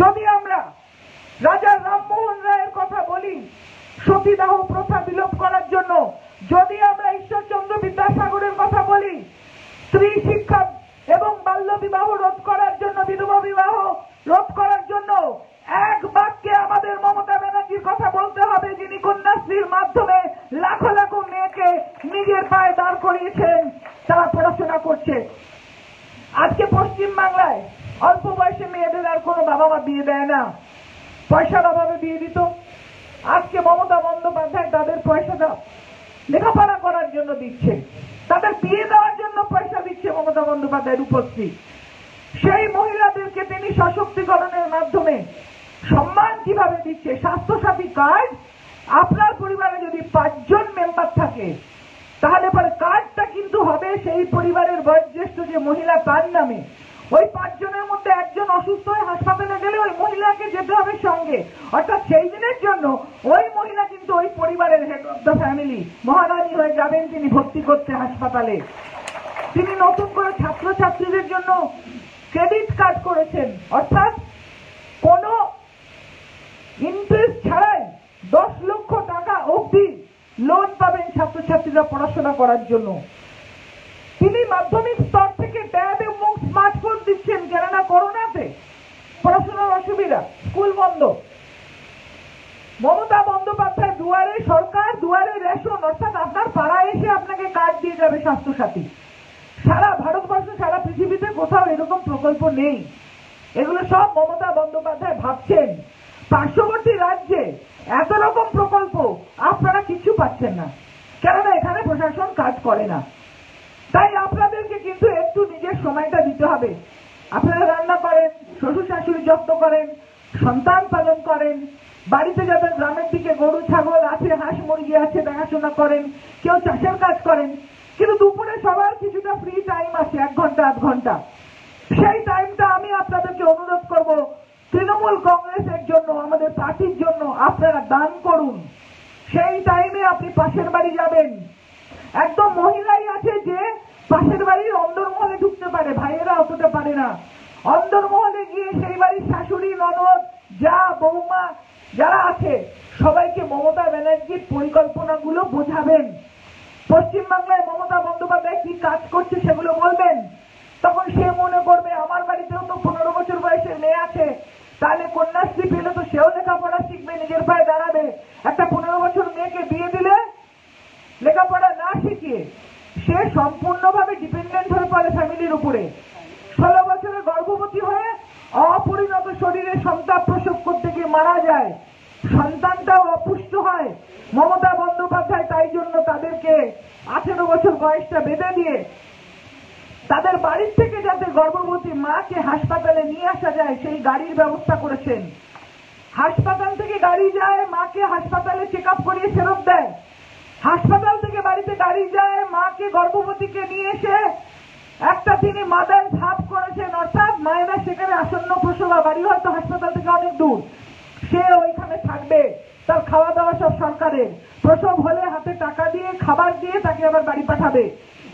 যদি আমরা রাজা রামমোহন রায়ের কথা বলি সতীদাহ প্রথা বিলোপ করার জন্য, যদি আমরা ঈশ্বরচন্দ্র বিদ্যাসাগরের কথা বলি স্ত্রী শিক্ষা এবং বাল্য বিবাহ রোধ করার জন্য, বিধবা বিবাহ রোধ করার জন্য, এক বাক্যে আমাদের মমতা ব্যানার্জির কথা বলতে হবে, যিনি কন্যাশ্রীর মাধ্যমে লাখো লাখো মেয়েকে নিজের পায়ে দাঁড় করিয়েছেন, তারা পড়াশোনা করছে। আজকে পশ্চিম বাংলায় অল্প বয়সে মেয়েদের আর কোনো বাবা মা বিয়ে দেয় না, পয়সার অভাবে বিয়ে দিত। আজকে মমতা বন্দ্যোপাধ্যায় তাদের পয়সাটা লেখাপড়া করার জন্য দিচ্ছে, তাদের বিয়ে দেওয়ার জন্য পয়সা দিচ্ছে মমতা বন্দ্যোপাধ্যায়ের উপস্থিত। সেই মহিলাদেরকে তিনি সশক্তিকরণের মাধ্যমে সম্মান কিভাবে দিচ্ছে। স্বাস্থ্যসাথী কার্ড, আপনার পরিবারে যদি 5 জন মেম্বার থাকে তাহলে পরে কার্ডটা কিন্তু হবে সেই পরিবারের বয়োজ্যেষ্ঠ যে মহিলা তার নামে। ওই 5 জনের মধ্যে একজন অসুস্থ হয়ে হাসপাতালে গেলে ওই মহিলাকে যেতে হবে সঙ্গে, অর্থাৎ সেই দিনের জন্য ওই মহিলা কিন্তু ওই পরিবারের হেড অফ দ্য ফ্যামিলি, মহারানী হয়ে যাবেন তিনি ভর্তি করতে হাসপাতালে। তিনি নতুন করে ছাত্রছাত্রীদের জন্য ক্রেডিট কার্ড করেছেন, অর্থাৎ কোনো ইন্টারেস্ট ছাড়াই 10 লক্ষ টাকা অবধি লোন পাবেন ছাত্রছাত্রীরা পড়াশোনা করার জন্য। তিনি মাধ্যমিক স্তর থেকে ট্যাব এবং স্মার্টফোন দিচ্ছেন, কেননা করোনাতে পড়াশোনার অসুবিধা, স্কুল বন্ধ। মমতা বন্দ্যোপাধ্যায় দুয়ারে সরকার, দুয়ারে রেশন, অর্থাৎ আপনার পাড়ায় এসে আপনাকে কার্ড দিয়ে যাবে স্বাস্থ্যসাথী। সারা ভারতবর্ষ, সারা পৃথিবীতে কোথাও এরকম প্রকল্প নেই। এগুলো সব মমতা বন্দ্যোপাধ্যায় ভাবছেন। পার্শ্ববর্তী রাজ্যে এত রকম প্রকল্প, আপনারা কিছু পাচ্ছেন না, কেননা এখানে প্রশাসন কাজ করে না। তাই আপনাদেরকে কিন্তু একটু নিজের সময়টা দিতে হবে। আপনারা রান্না করেন, শ্বশুর শাশুড়ি যত্ন করেন, সন্তান পালন করেন, বাড়িতে যাদের গ্রামের দিকে গরু ছাগল আছে, হাঁস মুরগি আছে, দেখাশোনা করেন, কেউ চাষের কাজ করেন। কিন্তু দুপুরে সবার কিছুটা ফ্রি টাইম আছে, 1 ঘন্টা 8 ঘন্টা। সেই টাইমটা আমি আপনাদেরকে অনুরোধ করব, তৃণমূল কংগ্রেসের জন্য, আমাদের পার্টির জন্য আপনারা দান করুন। সেই টাইমে আপনি পাশের বাড়ি যাবেন। একদম মহিলাই আছে যে পাশের বাড়ির অন্দরমহলে ঢুকতে পারে, ভাইয়েরা অতটা পারে না। অন্দরমহলে গিয়ে সেই বাড়ির শাশুড়ি, ননদ, যা, বৌমা যারা আছে সবাইকে মমতা ব্যানার্জির পরিকল্পনাগুলো বোঝাবেন। পশ্চিমবাংলায় মমতা বন্দ্যোপাধ্যায় কি কাজ করছে সেগুলো বলবেন। তখন সে মনে করবে আমার বাড়িতেও তো 15 বছর বয়সের মেয়ে আছে, তাহলে কন্যাশ্রী পেলে তো সেও লেখাপড়া শিখবে, নিজের পায়ে দাঁড়াবে। একটা 15 বছর মেয়েকে বিয়ে দিলে লেখাপড়া না শিখিয়ে সে সম্পূর্ণভাবে ডিপেন্ডেন্ট হয়ে পড়ে ফ্যামিলির উপরে। 16 বছরের গর্ভবতী হয়ে অপরিণত শরীরে সন্তান প্রসব করতে গিয়ে মারা যায়, সন্তানটাও অপুষ্ট হয়। মমতা বন্দ্যোপাধ্যায় তাই জন্য তাদেরকে 18 বছর বয়সটা বেঁধে দিয়ে তাদের বাড়ির থেকে যাতে গর্ভবতী মাকে হাসপাতালে নিয়ে আসা যায় সেই গাড়ির ব্যবস্থা করেছেন। হাসপাতাল থেকে গাড়ি যায়, মাকে হাসপাতালে চেক আপ করিয়ে ফেরত দেয়। হাসপাতাল থেকে বাড়িতে গাড়ি যায়, মাকে গর্ভবতীকে নিয়ে এসে একটা তিনি মাদার হাব করেছেন, অর্থাৎ মায়েরা সেখানে আসন্ন প্রসবা, বাড়ি হয়তো হাসপাতাল থেকে অনেক দূর, সে ওইখানে থাকবে, তার খাওয়া দাওয়া সব সরকারের। প্রসব হলে হাতে টাকা দিয়ে, খাবার দিয়ে তাকে আবার বাড়ি পাঠাবে।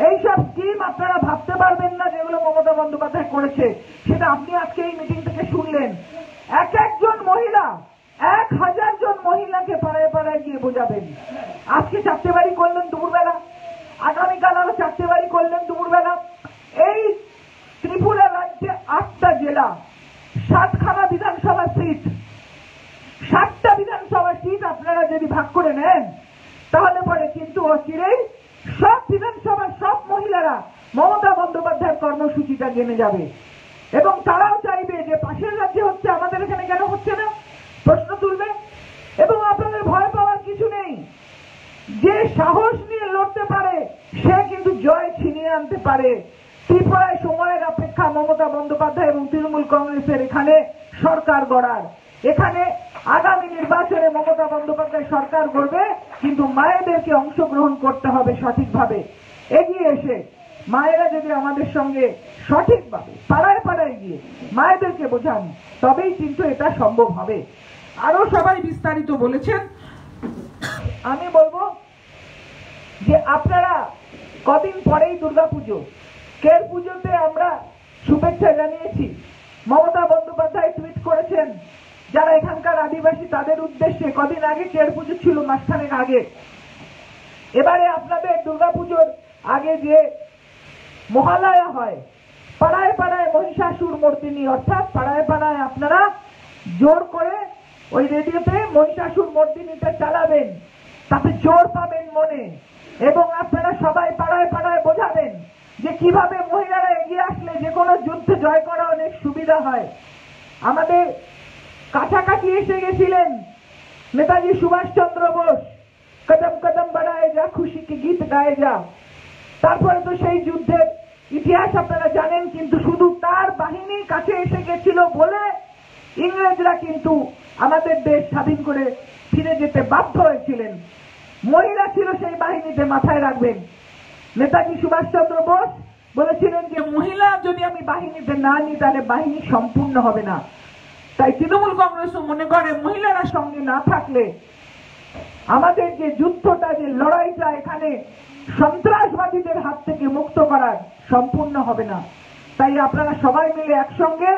এইসব স্কিম আপনারা ভাবতে পারবেন না যেগুলো মমতা বন্দ্যোপাধ্যায় করেছে, সেটা আপনি আজকে এই মিটিং থেকে শুনলেন। এক একজন মহিলা 1000 জন মহিলাকে পাড়ায় পাড়ায় গিয়ে বোঝাবেন। করলেন দুপুরবেলা, আগামীকাল আরো 4টে বাড়ি করলেন দুপুরবেলা। এই ত্রিপুরা রাজ্যে 8টা জেলা, 7খানা বিধানসভা সিট, 7টা বিধানসভা সিট আপনারা যদি ভাগ করে নেন তাহলে পরে কিন্তু অচিরেই সব বিধানসভার সব মহিলারা মমতা বন্দ্যোপাধ্যায়ের কর্মসূচিটা জেনে যাবে এবং তারাও চাইবে যে পাশের রাজ্যে হচ্ছে, আমাদের এখানে কেন হচ্ছে না, প্রশ্ন তুলবে। এবং আপনাদের ভয় পাওয়ার কিছু নেই, যে সাহস নিয়ে লড়তে পারে সে কিন্তু জয় ছিনিয়ে আনতে পারে। ত্রিপুরায় সময়ের অপেক্ষা মমতা বন্দ্যোপাধ্যায় এবং তৃণমূল কংগ্রেসের এখানে সরকার গড়ার। এখানে আগামী নির্বাচনে মমতা বন্দ্যোপাধ্যায় সরকার গড়বে, কিন্তু মায়েদেরকে অংশগ্রহণ করতে হবে সঠিকভাবে। এগিয়ে এসে মায়েরা যদি আমাদের সঙ্গে সঠিকভাবে পাড়ায় পাড়ায় গিয়ে মায়েদেরকে বোঝান, তবেই কিন্তু এটা সম্ভব হবে। আরো সবাই বিস্তারিত বলেছেন। আমি বলবো যে আপনারা কদিন পরেই দুর্গাপুজো, কের পুজোতে আমরা শুভেচ্ছা জানিয়েছি। মমতা বন্দ্যোপাধ্যায় টুইট করেছেন যারা এখানকার আদিবাসী তাদের উদ্দেশ্যে, কদিন আগে কের পুজো ছিল, মাসখানেক আগে। এবারে আপনাদের দুর্গাপুজোর আগে যে মহালয়া হয়, পাড়ায় পাড়ায় মহিষাসুর মর্দিনী, অর্থাৎ পাড়ায় পাড়ায় আপনারা জোর করে ওই রেডিওতে মহিষাসুর মর্দিনীটা চালাবেন, তাতে জোর পাবেন মনে। এবং আপনারা সবাই পাড়ায় পাড়ায় বোঝাবেন যে কিভাবে মহিলারা এগিয়ে আসলে যে কোনো যুদ্ধে জয় করা অনেক সুবিধা হয়। আমাদের কাছাকাছি এসে গেছিলেন নেতাজি সুভাষচন্দ্র বোস, কদম কদম বাড়ায় যা, খুশি কি গীত গায়ে যা। তারপরে তো সেই যুদ্ধের ইতিহাস আপনারা জানেন, কিন্তু শুধু তার বাহিনী কাছে এসে গেছিল বলে ইংরেজরা কিন্তু আমাদের দেশ স্বাধীন করে ফিরে যেতে বাধ্য হয়েছিলেন। মহিলা ছিল সেই বাহিনীতে, মাথায় রাখবেন। নেতাজি সুভাষচন্দ্র বোস বলেছিলেন যে মহিলা যদি আমি বাহিনীতে না নিই তাহলে বাহিনী সম্পূর্ণ হবে না। তাই তৃণমূল কংগ্রেসও মনে করে মহিলারা সঙ্গে না থাকলে আমাদের যে যুদ্ধটা, যে লড়াইটা এখানে সন্ত্রাসবাদীদের হাত থেকে মুক্ত করার সম্পূর্ণ হবে না। তাই আপনারা সবাই মিলে একসঙ্গে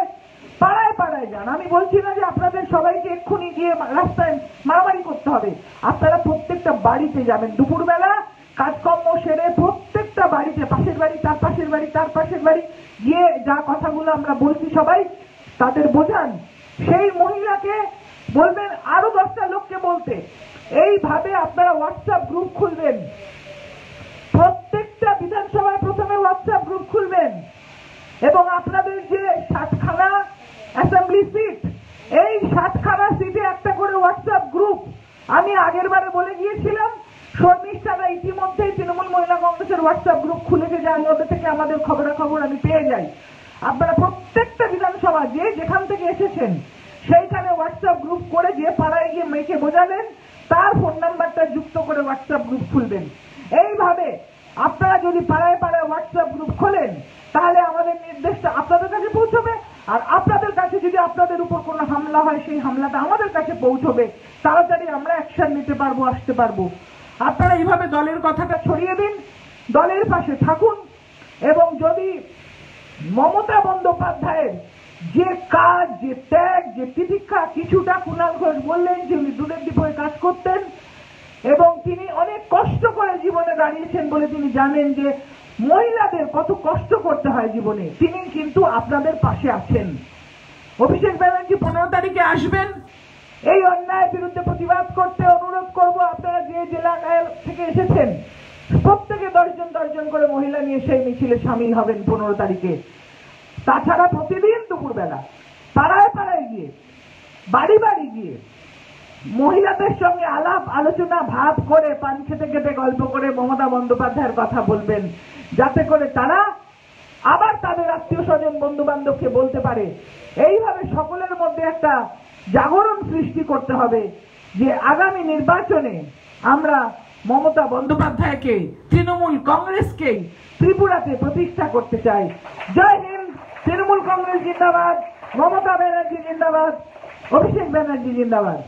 পাড়ায় পাড়ায় যান। আমি বলছি না যে আপনাদের সবাইকে এক্ষুনি গিয়ে রাস্তায় মারামারি করতে হবে, আপনারা প্রত্যেকটা বাড়িতে যাবেন দুপুরবেলা, কাজকর্ম সেরে প্রত্যেকটা বাড়িতে, পাশের বাড়ি, তার পাশের বাড়ি, তার পাশের বাড়ি গিয়ে যা কথাগুলো আমরা বলছি সবাই তাদের বোঝান। সেই মহিলাকে বলবেন আরো 10টা লোককে বলতে। এইভাবে আপনারা হোয়াটসঅ্যাপ গ্রুপ খুলবেন, প্রত্যেকটা বিধানসভায় প্রথমে হোয়াটসঅ্যাপ গ্রুপ খুলবেন এবং আপনাদের যে 7খানা অ্যাসেম্বলি সিট, এই 7খানা সিটে একটা করে হোয়াটসঅ্যাপ গ্রুপ। আমি আগের বারে বলে গিয়েছিলাম, শর্মিষ্ঠারা ইতিমধ্যেই তৃণমূল মহিলা কংগ্রেসের হোয়াটসঅ্যাপ গ্রুপ খুলেছে, যার মধ্যে থেকে আমাদের খবরাখবর আমি পেয়ে যাই। আপনারা প্রত্যেকটা বিধানসভা যে যেখান থেকে এসেছেন সেইখানে হোয়াটসঅ্যাপ গ্রুপ করে, যে পাড়ায় গিয়ে মেয়েকে বোঝাবেন তার ফোন নাম্বারটা যুক্ত করে হোয়াটসঅ্যাপ গ্রুপ খুলবেন। এইভাবে আপনারা যদি পাড়ায় পাড়ায় হোয়াটসঅ্যাপ গ্রুপ খোলেন তাহলে আমাদের নির্দেশটা আপনাদের কাছে পৌঁছবে, আর আপনাদের কাছে যদি আপনাদের উপর কোনো হামলা হয় সেই হামলাটা আমাদের কাছে পৌঁছবে, তাড়াতাড়ি আমরা অ্যাকশন নিতে পারবো, আসতে পারবো। আপনারা এইভাবে দলের কথাটা ছড়িয়ে দিন, দলের পাশে থাকুন। এবং যদি মমতা বন্দ্যোপাধ্যায়ের যে কাজ, যে ত্যাগ, যে তিতিক্ষা, কিছুটা কুণাল ঘোষ বললেন যে উনি দুধের ডিপোয় কাজ করতেন এবং তিনি অনেক কষ্ট করে জীবনে দাঁড়িয়েছেন বলে তিনি জানেন যে মহিলাদের কত কষ্ট করতে হয় জীবনে, তিনি কিন্তু আপনাদের পাশে আছেন। অভিষেক ব্যানার্জি 15 তারিখে আসবেন। এই অন্যায়ের বিরুদ্ধে প্রতিবাদ করতে অনুরোধ করব, আপনারা যে জেলা থেকে এসেছেন প্রত্যেকে 10 জন করে মহিলা নিয়ে সেই মিছিলে সামিল হবেন 15 তারিখে। তাছাড়া প্রতিদিন দুপুরবেলা পাড়ায় পাড়ায় গিয়ে, বাড়ি বাড়ি গিয়ে মহিলাদের সঙ্গে আলাপ আলোচনা ভাব করে, পান খেতে খেতে গল্প করে মমতা বন্দ্যোপাধ্যায়ের কথা বলবেন, যাতে করে তারা আবার তাদের আত্মীয় স্বজন বন্ধু বান্ধবকে বলতে পারে। এইভাবে সকলের মধ্যে একটা জাগরণ সৃষ্টি করতে হবে যে আগামী নির্বাচনে আমরা মমতা বন্দ্যোপাধ্যায়কে, তৃণমূল কংগ্রেসকে ত্রিপুরাতে প্রতিষ্ঠা করতে চাই। জয় হিন্দ। তৃণমূল কংগ্রেস জিন্দাবাদ, মমতা ব্যানার্জি জিন্দাবাদ, অভিষেক ব্যানার্জি জিন্দাবাদ।